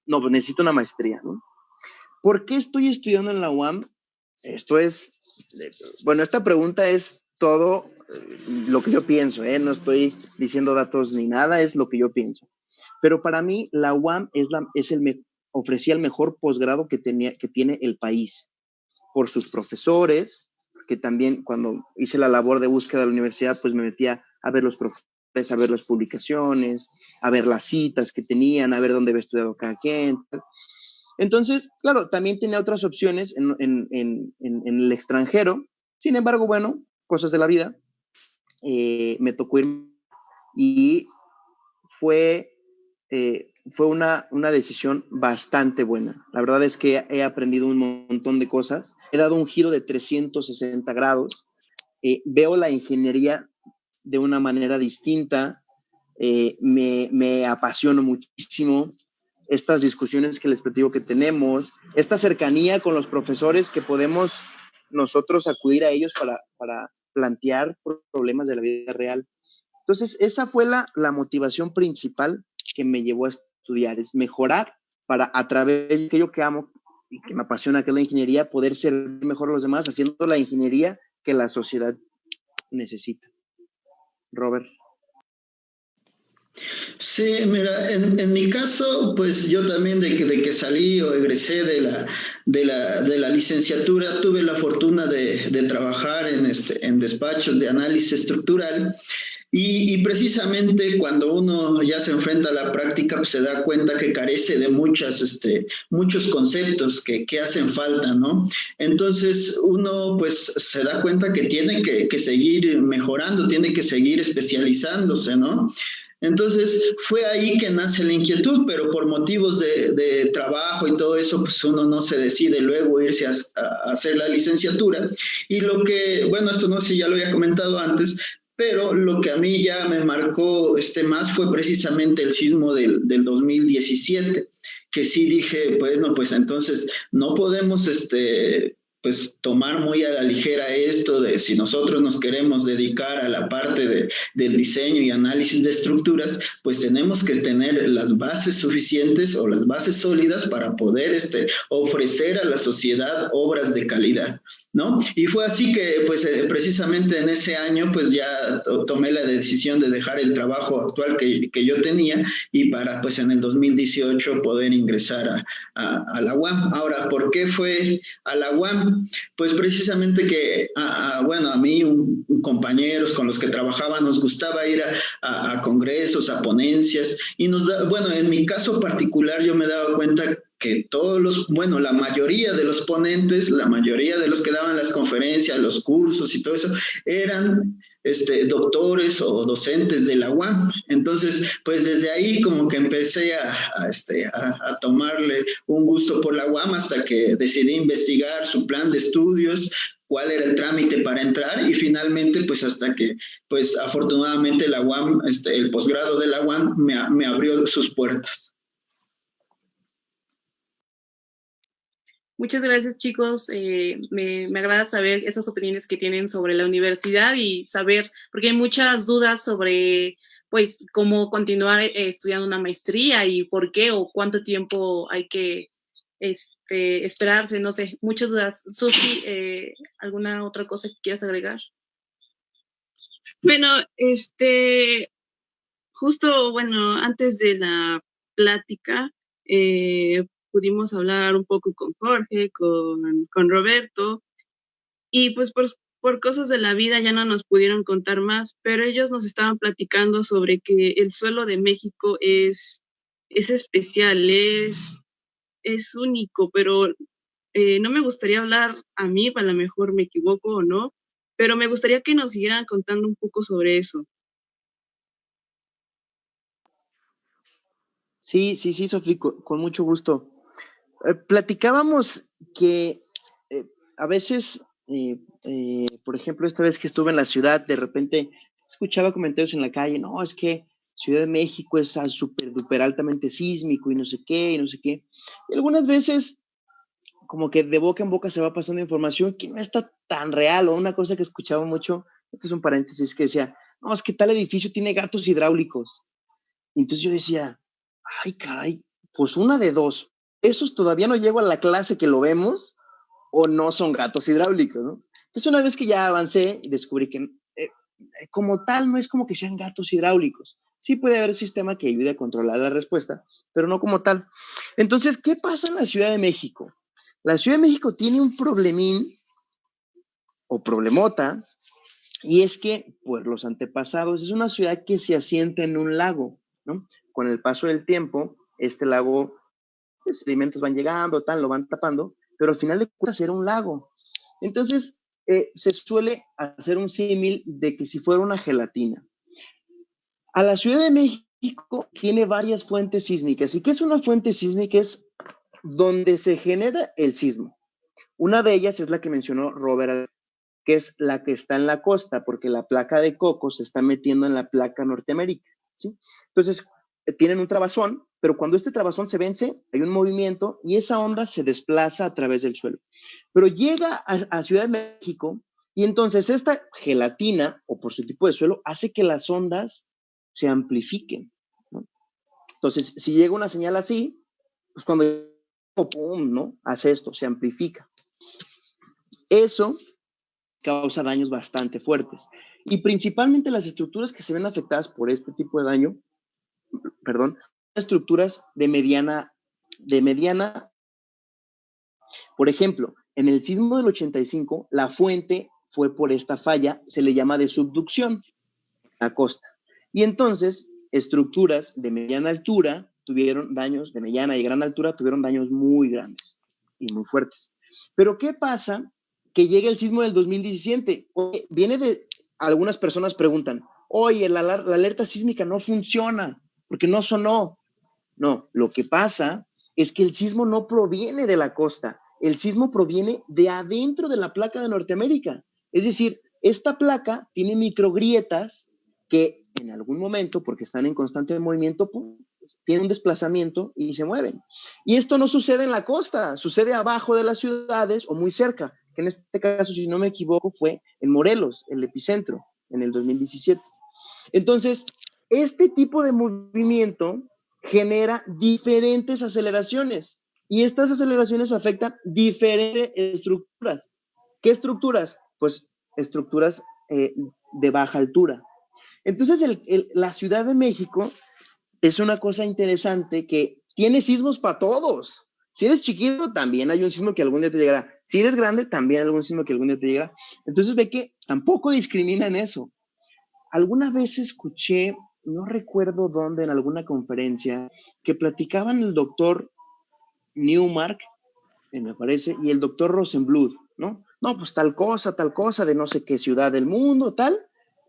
no, pues necesito una maestría, ¿no? ¿Por qué estoy estudiando en la UAM? Esto es, bueno, esta pregunta es todo lo que yo pienso, ¿eh? No estoy diciendo datos ni nada, es lo que yo pienso. Pero para mí, la UAM ofrecía el mejor posgrado que tiene el país, por sus profesores, que también cuando hice la labor de búsqueda de la universidad, pues me metía a ver los profesores, a ver las publicaciones, a ver las citas que tenían, a ver dónde había estudiado cada quien. Entonces, claro, también tenía otras opciones en el extranjero. Sin embargo, bueno, cosas de la vida. Me tocó ir y fue una decisión bastante buena. La verdad es que he aprendido un montón de cosas. He dado un giro de 360 grados. Veo la ingeniería de una manera distinta. Me apasiono muchísimo. Estas discusiones que les platico que tenemos, esta cercanía con los profesores que podemos nosotros acudir a ellos para plantear problemas de la vida real. Entonces, esa fue la motivación principal que me llevó a estudiar, es mejorar para a través de aquello que amo y que me apasiona, que es la ingeniería, poder ser mejor a los demás haciendo la ingeniería que la sociedad necesita. Robert. Sí, mira, en mi caso, pues yo también de que salí o egresé de la licenciatura, tuve la fortuna de trabajar en despachos de análisis estructural. Y precisamente cuando uno ya se enfrenta a la práctica, pues se da cuenta que carece de muchos conceptos que hacen falta, ¿no? Entonces uno pues se da cuenta que tiene que seguir mejorando, tiene que seguir especializándose, ¿no? Entonces fue ahí que nace la inquietud, pero por motivos de trabajo y todo eso, pues uno no se decide luego irse a hacer la licenciatura. Y bueno, esto no sé si ya lo había comentado antes, pero lo que a mí ya me marcó más fue precisamente el sismo del 2017, que sí dije, bueno, pues entonces no podemos pues tomar muy a la ligera esto de si nosotros nos queremos dedicar a la parte del diseño y análisis de estructuras, pues tenemos que tener las bases suficientes o las bases sólidas para poder ofrecer a la sociedad obras de calidad, ¿no? Y fue así que, pues, precisamente en ese año, pues ya tomé la decisión de dejar el trabajo actual que yo tenía y para, pues, en el 2018 poder ingresar a la UAM. Ahora, ¿por qué fue a la UAM? Pues precisamente que, bueno, a mí, compañeros con los que trabajaba, nos gustaba ir a congresos, a ponencias, y bueno, en mi caso particular yo me daba cuenta que bueno, la mayoría de los ponentes, la mayoría de los que daban las conferencias, los cursos y todo eso, eran doctores o docentes de la UAM. Entonces, pues desde ahí como que empecé a tomarle un gusto por la UAM hasta que decidí investigar su plan de estudios, cuál era el trámite para entrar y finalmente, pues hasta que, pues afortunadamente la UAM, el posgrado de la UAM me abrió sus puertas. Muchas gracias, chicos. Me agrada saber esas opiniones que tienen sobre la universidad y saber, porque hay muchas dudas sobre, pues, cómo continuar estudiando una maestría y por qué o cuánto tiempo hay que esperarse, no sé, muchas dudas. Susi, ¿alguna otra cosa que quieras agregar? Bueno, justo, bueno, antes de la plática, pudimos hablar un poco con Jorge, con Roberto, y pues por cosas de la vida ya no nos pudieron contar más, pero ellos nos estaban platicando sobre que el suelo de México es especial, es único, pero no me gustaría hablar a mí, a lo mejor me equivoco o no, pero me gustaría que nos siguieran contando un poco sobre eso. Sí, Sofía, con mucho gusto. Platicábamos que a veces, por ejemplo, esta vez que estuve en la ciudad, de repente escuchaba comentarios en la calle, no, es que Ciudad de México es súper, duper altamente sísmico y no sé qué, y no sé qué. Y algunas veces, como que de boca en boca se va pasando información que no está tan real, o una cosa que escuchaba mucho, esto es un paréntesis, que decía, no, es que tal edificio tiene gatos hidráulicos. Y entonces yo decía, ay, caray, pues una de dos. Esos todavía no llego a la clase que lo vemos o no son gatos hidráulicos, ¿no? Entonces una vez que ya avancé y descubrí que como tal no es como que sean gatos hidráulicos. Sí puede haber un sistema que ayude a controlar la respuesta, pero no como tal. Entonces, ¿qué pasa en la Ciudad de México? La Ciudad de México tiene un problemín o problemota, y es que, pues, los antepasados, es una ciudad que se asienta en un lago, ¿no? Con el paso del tiempo, este lago, los sedimentos van llegando, lo van tapando, pero al final de cuentas era un lago. Entonces, se suele hacer un símil de que si fuera una gelatina. A la Ciudad de México tiene varias fuentes sísmicas. ¿Y qué es una fuente sísmica? Es donde se genera el sismo. Una de ellas es la que mencionó Robert, que es la que está en la costa, porque la placa de Coco se está metiendo en la placa Norteamérica, ¿sí? Entonces, tienen un trabazón, pero cuando este trabazón se vence, hay un movimiento y esa onda se desplaza a través del suelo. Pero llega a Ciudad de México y entonces esta gelatina, o por su tipo de suelo, hace que las ondas se amplifiquen, ¿no? Entonces, si llega una señal así, pues cuando pum, ¿no? Hace esto, se amplifica. Eso causa daños bastante fuertes. Y principalmente las estructuras que se ven afectadas por este tipo de daño, estructuras de mediana. Por ejemplo, en el sismo del 85, la fuente fue por esta falla, se le llama de subducción a la costa. Y entonces, estructuras de mediana altura tuvieron daños, de mediana y gran altura tuvieron daños muy grandes y muy fuertes. Pero ¿qué pasa? Que llega el sismo del 2017. Viene de, algunas personas preguntan, oye, la alerta sísmica no funciona porque no sonó. No, lo que pasa es que el sismo no proviene de la costa, el sismo proviene de adentro de la placa de Norteamérica. Es decir, esta placa tiene microgrietas que en algún momento, porque están en constante movimiento, tienen un desplazamiento y se mueven. Y esto no sucede en la costa, sucede abajo de las ciudades o muy cerca, que en este caso, si no me equivoco, fue en Morelos, el epicentro, en el 2017. Entonces, este tipo de movimiento genera diferentes aceleraciones y estas aceleraciones afectan diferentes estructuras. ¿Qué estructuras? Pues estructuras de baja altura. Entonces, la Ciudad de México es una cosa interesante que tiene sismos para todos. Si eres chiquito, también hay un sismo que algún día te llegará. Si eres grande, también hay algún sismo que algún día te llegará. Entonces ve que tampoco discriminan eso. Alguna vez escuché, no recuerdo dónde, en alguna conferencia, que platicaban el doctor Newmark, me parece, y el doctor Rosenbluth, ¿no? No, pues tal cosa, de no sé qué ciudad del mundo, tal.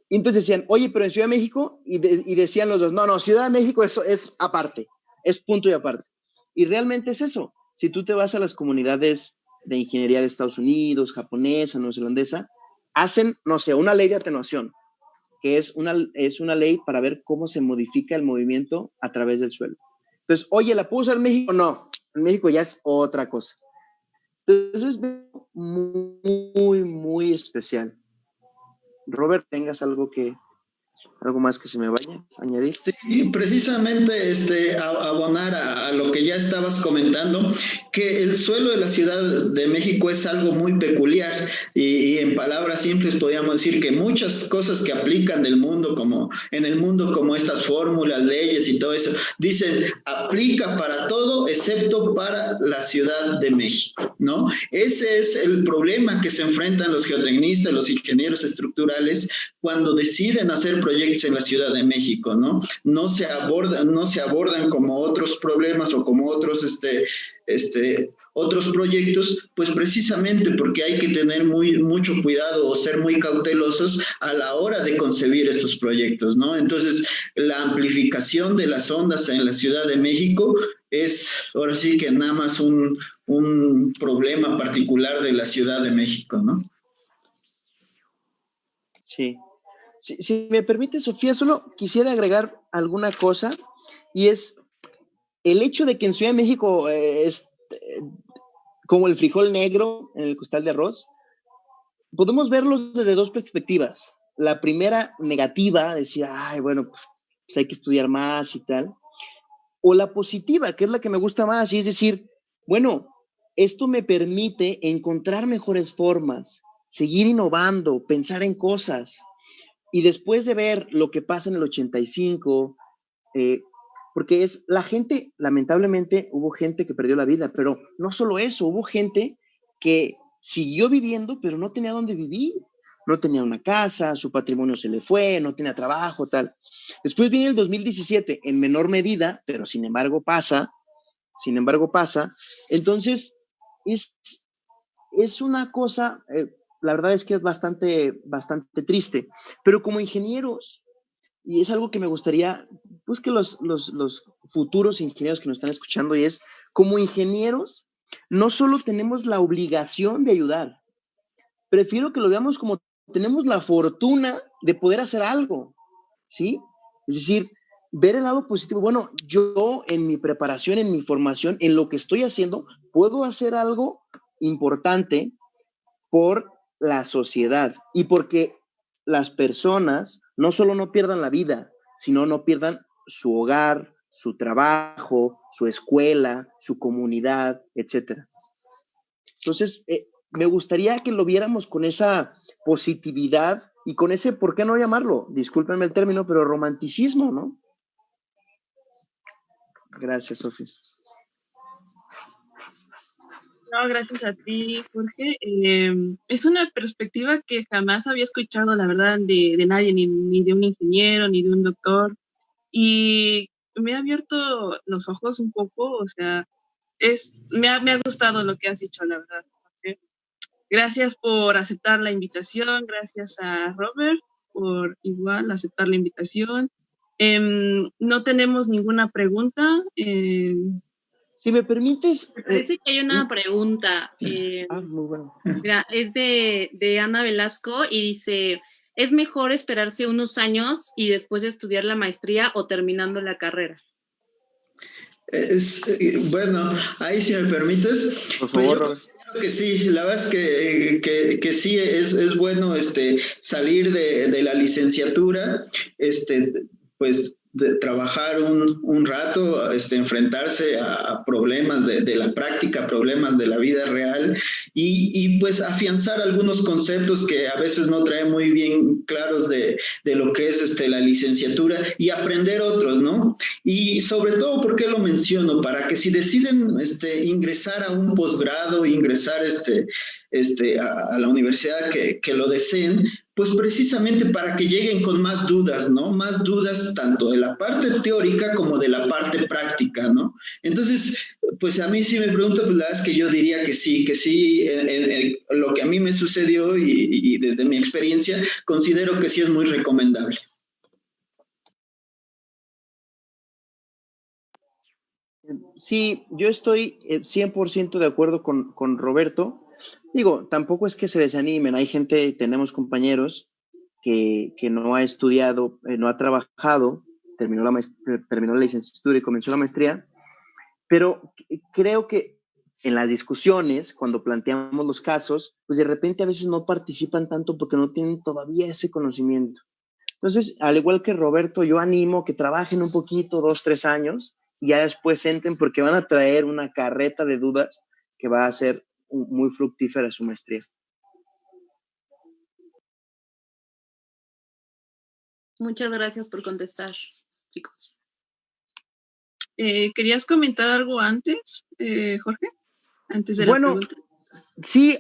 Y entonces decían, oye, pero en Ciudad de México, y decían los dos, no, Ciudad de México eso es aparte, es punto y aparte. Y realmente es eso. Si tú te vas a las comunidades de ingeniería de Estados Unidos, japonesa, neozelandesa, hacen, no sé, una ley de atenuación, que es una ley para ver cómo se modifica el movimiento a través del suelo. Entonces, oye, ¿la puedo usar en México? No, en México ya es otra cosa. Entonces, muy, muy especial. Robert, ¿tengas algo más que se me vaya a añadir? Sí, precisamente abonar a lo que ya estabas comentando, que el suelo de la Ciudad de México es algo muy peculiar y en palabras simples podríamos decir que muchas cosas que aplican en el mundo como estas fórmulas, leyes y todo eso, dicen aplica para todo excepto para la Ciudad de México, ¿no? Ese es el problema que se enfrentan los geotecnistas, los ingenieros estructurales cuando deciden hacer proyectos en la Ciudad de México, ¿no? No se abordan como otros problemas o como otros proyectos, pues precisamente porque hay que tener mucho cuidado o ser muy cautelosos a la hora de concebir estos proyectos, ¿no? Entonces, la amplificación de las ondas en la Ciudad de México es, ahora sí que nada más un problema particular de la Ciudad de México, ¿no? Sí. Si me permite, Sofía, solo quisiera agregar alguna cosa, y es el hecho de que en Ciudad de México es como el frijol negro en el costal de arroz. Podemos verlos desde dos perspectivas. La primera, negativa, decía, ay, bueno, pues hay que estudiar más y tal. O la positiva, que es la que me gusta más, y es decir, bueno, esto me permite encontrar mejores formas, seguir innovando, pensar en cosas. Y después de ver lo que pasa en el 85, porque es la gente, lamentablemente hubo gente que perdió la vida, pero no solo eso, hubo gente que siguió viviendo, pero no tenía dónde vivir. No tenía una casa, su patrimonio se le fue, no tenía trabajo, tal. Después viene el 2017, en menor medida, pero sin embargo pasa. Entonces, es una cosa... la verdad es que es bastante triste, pero como ingenieros, y es algo que me gustaría, pues que los futuros ingenieros que nos están escuchando, y es, como ingenieros, no solo tenemos la obligación de ayudar, prefiero que lo veamos como tenemos la fortuna de poder hacer algo, ¿sí? Es decir, ver el lado positivo. Bueno, yo en mi preparación, en mi formación, en lo que estoy haciendo, puedo hacer algo importante por la sociedad y porque las personas no solo no pierdan la vida, sino no pierdan su hogar, su trabajo, su escuela, su comunidad, etcétera. Entonces, me gustaría que lo viéramos con esa positividad y con ese, ¿por qué no llamarlo? Discúlpenme el término, pero romanticismo, ¿no? Gracias, Sofía. No, gracias a ti, Jorge. Es una perspectiva que jamás había escuchado, la verdad, de nadie, ni de un ingeniero, ni de un doctor. Y me ha abierto los ojos un poco, o sea, me ha gustado lo que has dicho, la verdad, Jorge. Gracias por aceptar la invitación, gracias a Robert por igual aceptar la invitación. No tenemos ninguna pregunta. Si me permites... Me parece que hay una pregunta. muy bueno. Mira, es de Ana Velasco y dice, ¿es mejor esperarse unos años y después estudiar la maestría o terminando la carrera? Bueno, ahí si me permites. Por favor, Robert. Que sí, la verdad es que sí es bueno salir de la licenciatura, pues de trabajar un rato, enfrentarse a problemas de la práctica, problemas de la vida real y pues afianzar algunos conceptos que a veces no traen muy bien claros de lo que es la licenciatura y aprender otros, ¿no? Y sobre todo, ¿por qué lo menciono? Para que si deciden ingresar a un posgrado, ingresar a la universidad que lo deseen, pues precisamente para que lleguen con más dudas, ¿no? Más dudas tanto de la parte teórica como de la parte práctica, ¿no? Entonces, pues a mí si me pregunto, pues la verdad es que yo diría que sí, lo que a mí me sucedió y desde mi experiencia, considero que sí es muy recomendable. Sí, yo estoy 100% de acuerdo con Roberto. Digo, tampoco es que se desanimen. Hay gente, tenemos compañeros que no ha estudiado, no ha trabajado, terminó la licenciatura y comenzó la maestría, pero creo que en las discusiones, cuando planteamos los casos, pues de repente a veces no participan tanto porque no tienen todavía ese conocimiento. Entonces, al igual que Roberto, yo animo que trabajen un poquito, 2, 3 años, y ya después entren porque van a traer una carreta de dudas que va a ser muy fructífera su maestría. Muchas gracias por contestar, chicos. ¿Querías comentar algo antes, Jorge? Antes de la pregunta. Sí,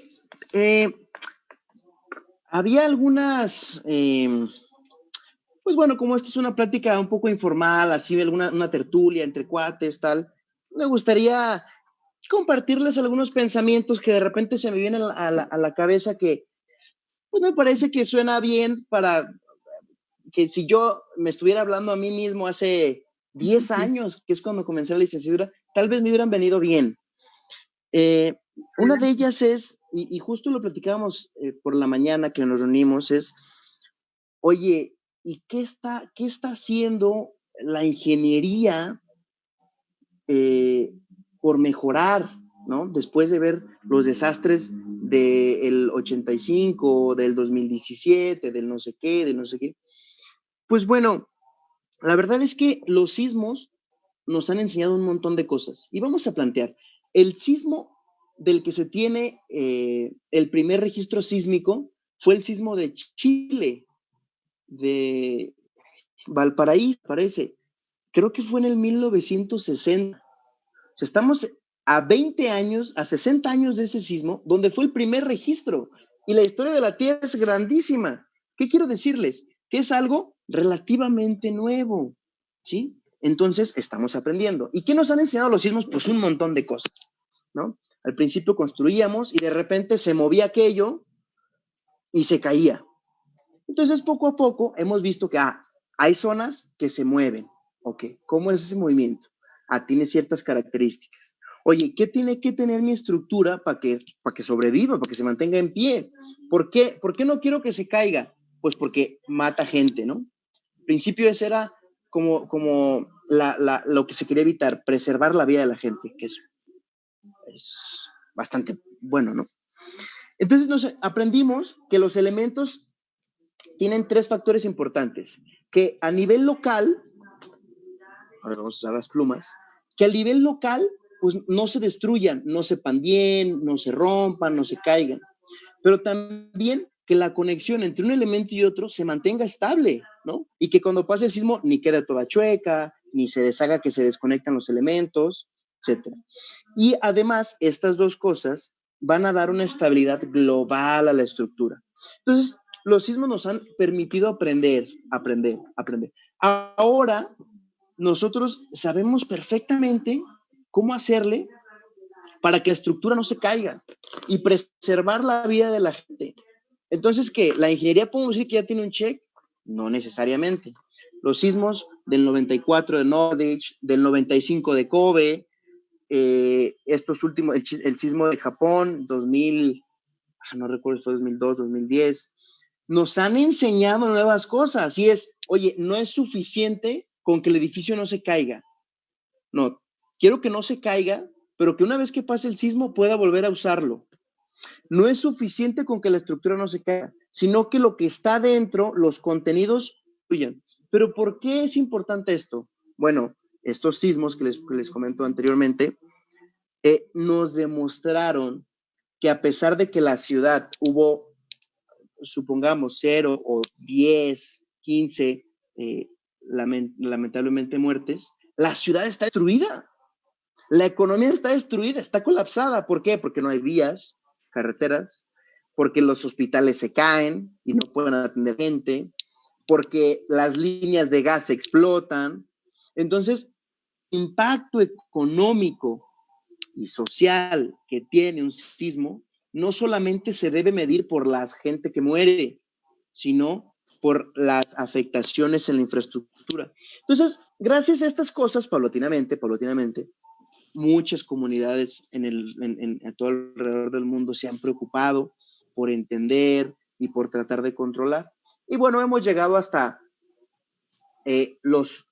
había algunas, pues bueno, como esto es una plática un poco informal, así una tertulia entre cuates, tal, me gustaría compartirles algunos pensamientos que de repente se me vienen a la cabeza que, pues me parece que suena bien para que si yo me estuviera hablando a mí mismo hace 10 años, que es cuando comencé la licenciatura, tal vez me hubieran venido bien. Una de ellas es, y justo lo platicábamos por la mañana que nos reunimos, es, oye, ¿y qué está haciendo la ingeniería por mejorar, ¿no? Después de ver los desastres del 85, del 2017, del no sé qué. Pues bueno, la verdad es que los sismos nos han enseñado un montón de cosas. Y vamos a plantear, el sismo del que se tiene el primer registro sísmico fue el sismo de Chile, de Valparaíso, parece. Creo que fue en el 1960. O sea, estamos a 20 años, a 60 años de ese sismo, donde fue el primer registro. Y la historia de la Tierra es grandísima. ¿Qué quiero decirles? Que es algo relativamente nuevo, ¿sí? Entonces, estamos aprendiendo. ¿Y qué nos han enseñado los sismos? Pues un montón de cosas, ¿no? Al principio construíamos y de repente se movía aquello y se caía. Entonces, poco a poco hemos visto que hay zonas que se mueven. Ok, ¿cómo es ese movimiento? Tiene ciertas características. Oye, ¿qué tiene que tener mi estructura para que sobreviva, para que se mantenga en pie? ¿Por qué no quiero que se caiga? Pues porque mata gente, ¿no? Al principio ese era como lo que se quería evitar, preservar la vida de la gente, que es bastante bueno, ¿no? Entonces aprendimos que los elementos tienen 3 factores importantes, que a nivel local, ahora vamos a usar las plumas, que a nivel local, pues no se destruyan, no se pandeen, no se rompan, no se caigan, pero también que la conexión entre un elemento y otro se mantenga estable, ¿no? Y que cuando pase el sismo ni quede toda chueca, ni se deshaga que se desconectan los elementos, etc. Y además, estas 2 cosas van a dar una estabilidad global a la estructura. Entonces, los sismos nos han permitido aprender. Ahora, nosotros sabemos perfectamente cómo hacerle para que la estructura no se caiga y preservar la vida de la gente. Entonces, ¿qué? ¿La ingeniería podemos decir que ya tiene un check? No necesariamente. Los sismos del 94 de Norwich, del 95 de Kobe, estos últimos, el sismo de Japón, 2000, no recuerdo si fue 2002, 2010, nos han enseñado nuevas cosas. Y es, oye, no es suficiente con que el edificio no se caiga. No, quiero que no se caiga, pero que una vez que pase el sismo pueda volver a usarlo. no es suficiente con que la estructura no se caiga, sino que lo que está dentro, los contenidos, fluyan. ¿Pero por qué es importante esto? Bueno, estos sismos que les comento anteriormente, nos demostraron que a pesar de que la ciudad hubo, supongamos, 0 o 10, 15, lamentablemente muertes, la ciudad está destruida. La economía está destruida, está colapsada. ¿Por qué? Porque no hay vías, carreteras, porque los hospitales se caen y no pueden atender gente, porque las líneas de gas explotan. Entonces, impacto económico y social que tiene un sismo no solamente se debe medir por la gente que muere, sino por las afectaciones en la infraestructura. Entonces, gracias a estas cosas, paulatinamente, muchas comunidades a todo alrededor del mundo se han preocupado por entender y por tratar de controlar. Y bueno, hemos llegado hasta los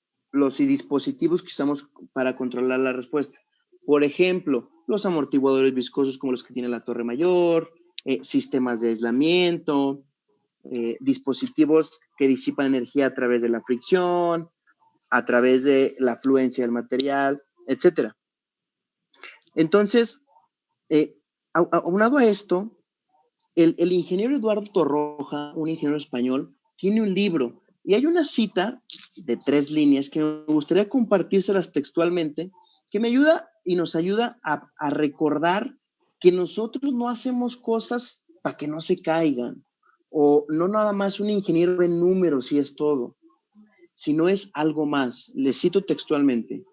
dispositivos que usamos para controlar la respuesta. Por ejemplo, los amortiguadores viscosos como los que tiene la Torre Mayor, sistemas de aislamiento, dispositivos que disipan energía a través de la fricción, a través de la fluencia del material, etcétera. Entonces, aunado a esto, el ingeniero Eduardo Torroja, un ingeniero español, tiene un libro y hay una cita de 3 líneas que me gustaría compartírselas textualmente, que me ayuda y nos ayuda a recordar que nosotros no hacemos cosas para que no se caigan, o no nada más un ingeniero ve números y es todo, sino es algo más. Les cito textualmente: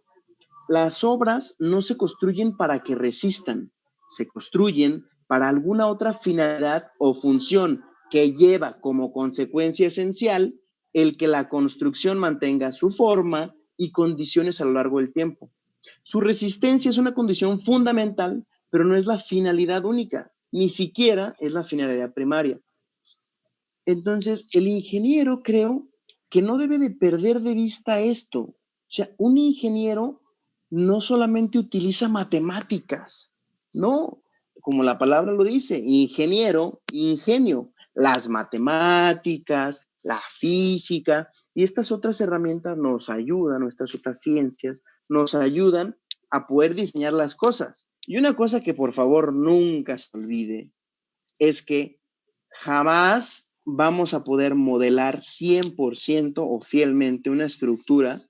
las obras no se construyen para que resistan, se construyen para alguna otra finalidad o función que lleva como consecuencia esencial el que la construcción mantenga su forma y condiciones a lo largo del tiempo. Su resistencia es una condición fundamental, pero no es la finalidad única, ni siquiera es la finalidad primaria. Entonces, el ingeniero creo que no debe de perder de vista esto. O sea, un ingeniero no solamente utiliza matemáticas, no, como la palabra lo dice, ingeniero, ingenio, las matemáticas, la física y estas otras herramientas nos ayudan, estas otras ciencias nos ayudan a poder diseñar las cosas. Y una cosa que por favor nunca se olvide es que jamás vamos a poder modelar 100% o fielmente una estructura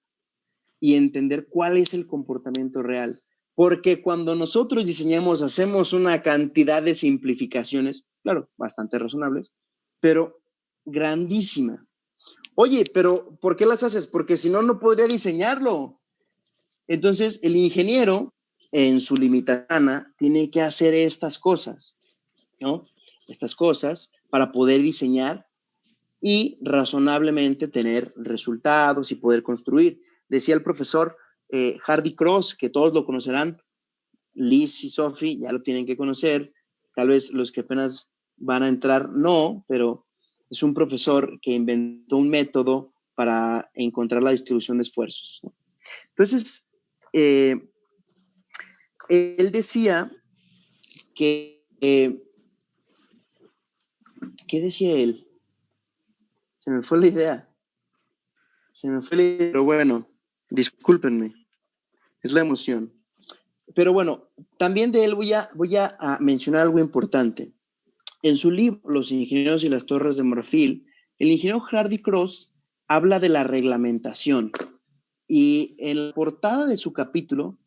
y entender cuál es el comportamiento real. Porque cuando nosotros diseñamos, hacemos una cantidad de simplificaciones, claro, bastante razonables, pero grandísima. Oye, pero ¿por qué las haces? Porque si no, no podría diseñarlo. Entonces, el ingeniero, en su limitada, tiene que hacer estas cosas, ¿no? Estas cosas para poder diseñar y razonablemente tener resultados y poder construir. Decía el profesor Hardy Cross, que todos lo conocerán, Liz y Sophie ya lo tienen que conocer, tal vez los que apenas van a entrar no, pero es un profesor que inventó un método para encontrar la distribución de esfuerzos. Entonces, él decía que, ¿qué decía él? Se me fue la idea, pero bueno, discúlpenme, es la emoción. Pero bueno, también de él voy a mencionar algo importante. En su libro, Los ingenieros y las torres de marfil, el ingeniero Hardy Cross habla de la reglamentación. Y en la portada de su capítulo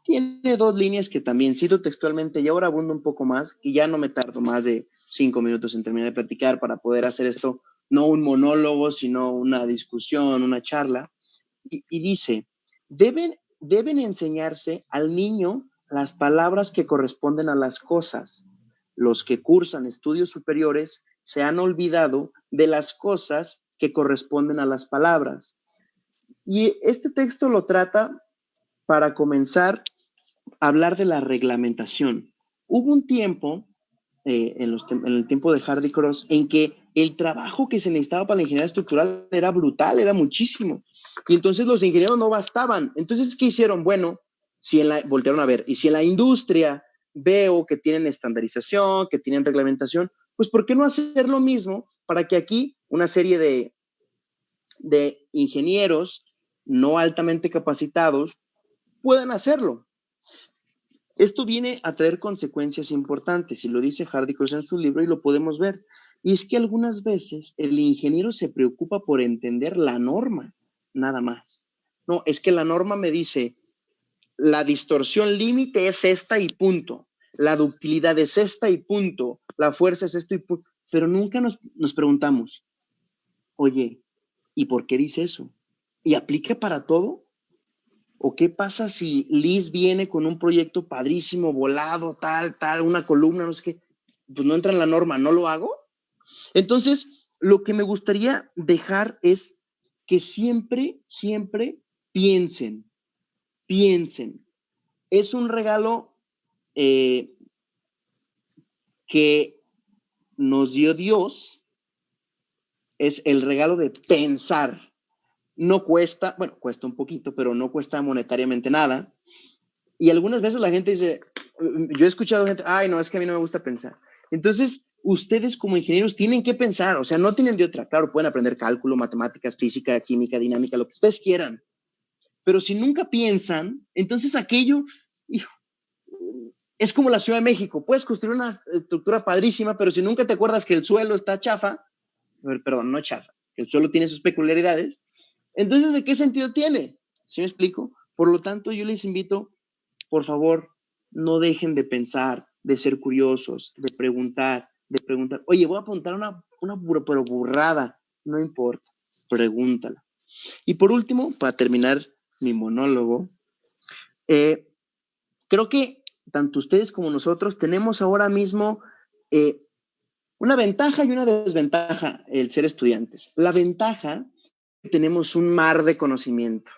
tiene 2 líneas que también cito textualmente y ahora abundo un poco más, y ya no me tardo más de 5 minutos en terminar de platicar para poder hacer esto, no un monólogo, sino una discusión, una charla. Y dice, deben enseñarse al niño las palabras que corresponden a las cosas. Los que cursan estudios superiores se han olvidado de las cosas que corresponden a las palabras. Y este texto lo trata para comenzar a hablar de la reglamentación. Hubo un tiempo, en el tiempo de Hardy Cross, en que el trabajo que se necesitaba para la ingeniería estructural era brutal, era muchísimo. Y entonces los ingenieros no bastaban. Entonces, ¿qué hicieron? Bueno, voltearon a ver, y si en la industria veo que tienen estandarización, que tienen reglamentación, pues ¿por qué no hacer lo mismo para que aquí una serie de ingenieros no altamente capacitados puedan hacerlo? Esto viene a traer consecuencias importantes, y lo dice Hardy Cross en su libro y lo podemos ver. Y es que algunas veces el ingeniero se preocupa por entender la norma, nada más. No, es que la norma me dice, la distorsión límite es esta y punto. La ductilidad es esta y punto. La fuerza es esto y punto. Pero nunca nos preguntamos, oye, ¿y por qué dice eso? ¿Y aplica para todo? ¿O qué pasa si Liz viene con un proyecto padrísimo, volado, tal, una columna, no sé qué? Pues no entra en la norma, ¿no lo hago? Entonces, lo que me gustaría dejar es que siempre, siempre piensen. Es un regalo que nos dio Dios, es el regalo de pensar. No cuesta, bueno, cuesta un poquito, pero no cuesta monetariamente nada. Y algunas veces la gente dice, yo he escuchado gente, ay, no, es que a mí no me gusta pensar. Entonces, ustedes como ingenieros tienen que pensar, o sea, no tienen de otra. Claro, pueden aprender cálculo, matemáticas, física, química, dinámica, lo que ustedes quieran. Pero si nunca piensan, entonces aquello, hijo, es como la Ciudad de México. Puedes construir una estructura padrísima, pero si nunca te acuerdas que el suelo está chafa, perdón, no chafa, que el suelo tiene sus peculiaridades, entonces, ¿de qué sentido tiene? ¿Sí me explico? Por lo tanto, yo les invito, por favor, no dejen de pensar, de ser curiosos, de preguntar. Oye, voy a preguntar una pero burrada, no importa, pregúntala. Y por último, para terminar mi monólogo, creo que tanto ustedes como nosotros tenemos ahora mismo una ventaja y una desventaja el ser estudiantes. La ventaja, tenemos un mar de conocimiento.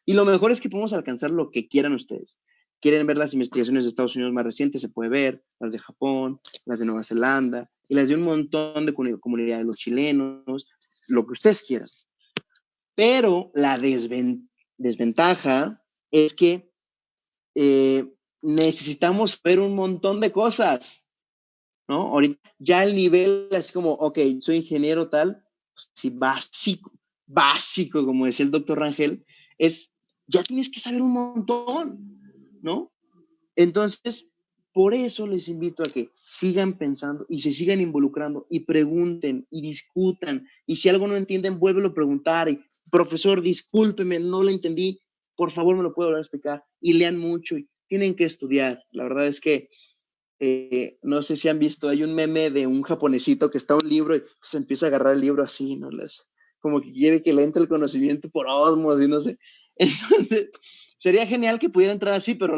Y lo mejor es que podemos alcanzar lo que quieran ustedes. Quieren ver las investigaciones de Estados Unidos más recientes, se puede ver, las de Japón, las de Nueva Zelanda, y las de un montón de comunidades, los chilenos, lo que ustedes quieran. Pero la desventaja es que necesitamos ver un montón de cosas, ¿no? Ahorita ya el nivel, así como, ok, soy ingeniero tal, sí, básico, como decía el doctor Rangel, es, ya tienes que saber un montón, ¿no? Entonces, por eso les invito a que sigan pensando y se sigan involucrando y pregunten y discutan. Y si algo no entienden, vuélvelo a preguntar. Y, profesor, discúlpeme, no lo entendí, por favor me lo puede volver a explicar. Y lean mucho y tienen que estudiar. La verdad es que no sé si han visto, hay un meme de un japonesito que está en un libro y se empieza a agarrar el libro así, ¿no? Como que quiere que le entre el conocimiento por osmosis, no sé. Entonces, sería genial que pudiera entrar así, pero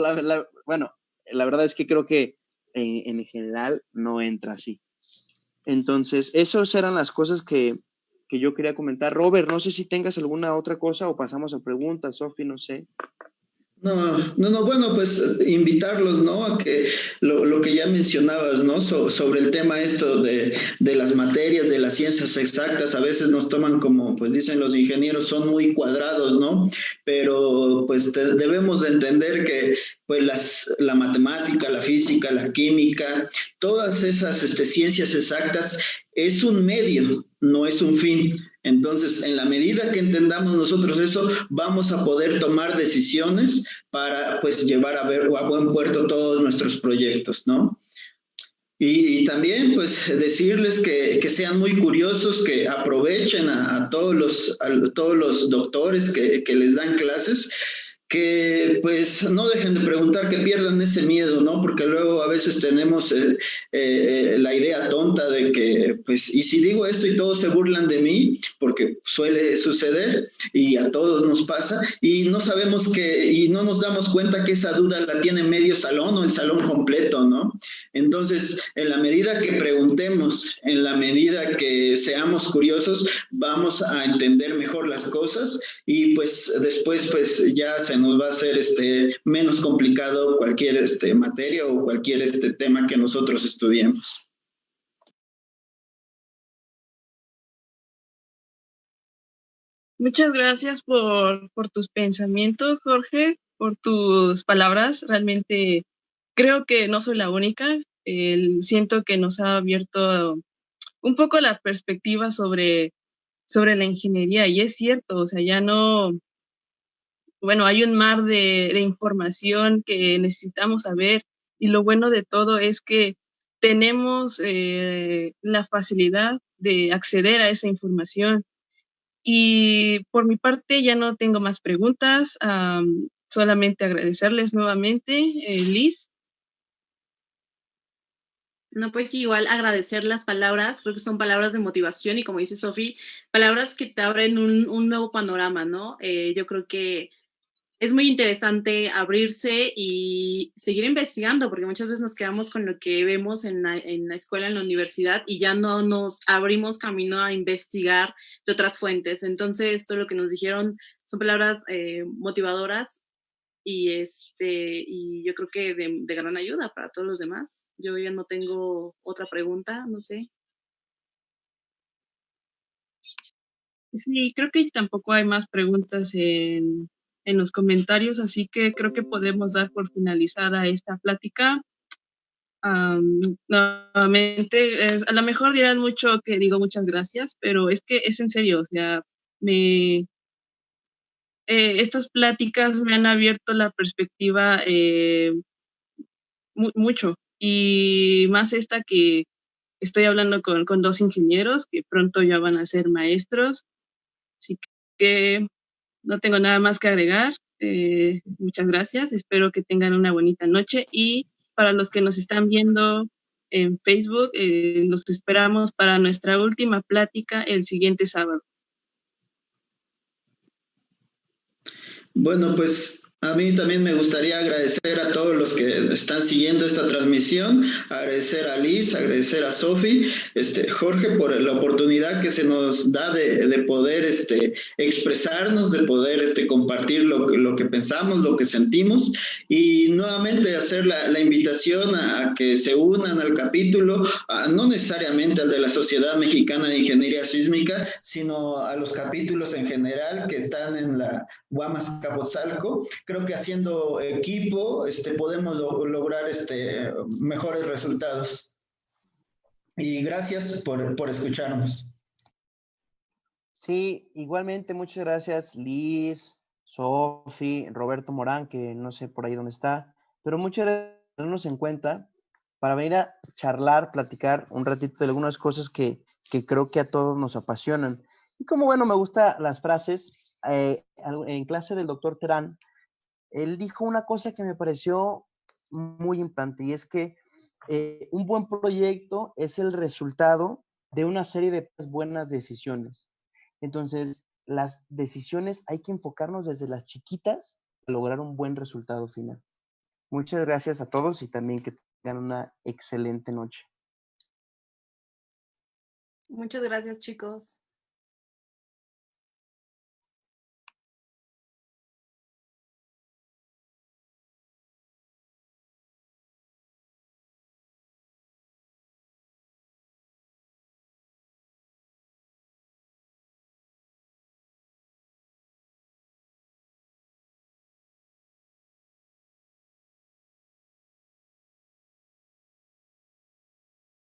bueno, la verdad es que creo que en general no entra así. Entonces, esas eran las cosas que yo quería comentar. Robert, no sé si tengas alguna otra cosa o pasamos a preguntas, Sofi, no sé. No, bueno, pues invitarlos, ¿no? A que lo que ya mencionabas, ¿no? Sobre el tema esto de las materias, de las ciencias exactas, a veces nos toman como, pues dicen los ingenieros, son muy cuadrados, ¿no? Pero pues debemos de entender que pues la matemática, la física, la química, todas esas ciencias exactas es un medio, no es un fin. Entonces, en la medida que entendamos nosotros eso, vamos a poder tomar decisiones para pues llevar a buen puerto todos nuestros proyectos, ¿no? Y también pues decirles que sean muy curiosos, que aprovechen a todos los doctores que les dan clases, que pues no dejen de preguntar, que pierdan ese miedo, ¿no? Porque luego a veces tenemos la idea tonta de que, pues, y si digo esto y todos se burlan de mí, porque suele suceder y a todos nos pasa, y no sabemos y no nos damos cuenta que esa duda la tiene medio salón o el salón completo, ¿no? Entonces, en la medida que preguntemos, en la medida que seamos curiosos, vamos a entender mejor las cosas y pues después pues ya se nos va a hacer menos complicado cualquier materia o cualquier tema que nosotros estudiemos. Muchas gracias por tus pensamientos, Jorge. por tus palabras. Realmente creo que no soy la única. Siento que nos ha abierto un poco la perspectiva sobre la ingeniería y es cierto, o sea, ya no, bueno, hay un mar de información que necesitamos saber y lo bueno de todo es que tenemos la facilidad de acceder a esa información. Y por mi parte ya no tengo más preguntas, solamente agradecerles nuevamente, Liz. No, pues sí, igual agradecer las palabras, creo que son palabras de motivación y como dice Sofi, palabras que te abren un nuevo panorama, ¿no? Yo creo que es muy interesante abrirse y seguir investigando, porque muchas veces nos quedamos con lo que vemos en la escuela, en la universidad, y ya no nos abrimos camino a investigar de otras fuentes. Entonces, todo lo que nos dijeron son palabras motivadoras y yo creo que de gran ayuda para todos los demás. Yo ya no tengo otra pregunta, no sé. Sí, creo que tampoco hay más preguntas en los comentarios, así que creo que podemos dar por finalizada esta plática. Nuevamente, a lo mejor dirán mucho que digo muchas gracias, pero es que es en serio, o sea, estas pláticas me han abierto la perspectiva mucho y más esta que estoy hablando con dos ingenieros que pronto ya van a ser maestros, así que no tengo nada más que agregar. Muchas gracias, espero que tengan una bonita noche y para los que nos están viendo en Facebook, los esperamos para nuestra última plática el siguiente sábado. Bueno, pues a mí también me gustaría agradecer a todos los que están siguiendo esta transmisión, agradecer a Liz, agradecer a Sofi, Jorge, por la oportunidad que se nos da de poder expresarnos, de poder compartir lo que pensamos, lo que sentimos, y nuevamente hacer la invitación a que se unan al capítulo, no necesariamente al de la Sociedad Mexicana de Ingeniería Sísmica, sino a los capítulos en general que están en la Guamas Capozalco. Creo que haciendo equipo podemos lograr mejores resultados. Y gracias por escucharnos. Sí, igualmente muchas gracias Liz, Sofi, Roberto Morán, que no sé por ahí dónde está, pero muchas gracias por tenernos en cuenta para venir a charlar, platicar un ratito de algunas cosas que creo que a todos nos apasionan. Y como bueno, me gustan las frases, en clase del doctor Terán, él dijo una cosa que me pareció muy importante y es que un buen proyecto es el resultado de una serie de buenas decisiones. Entonces, las decisiones hay que enfocarnos desde las chiquitas para lograr un buen resultado final. Muchas gracias a todos y también que tengan una excelente noche. Muchas gracias, chicos.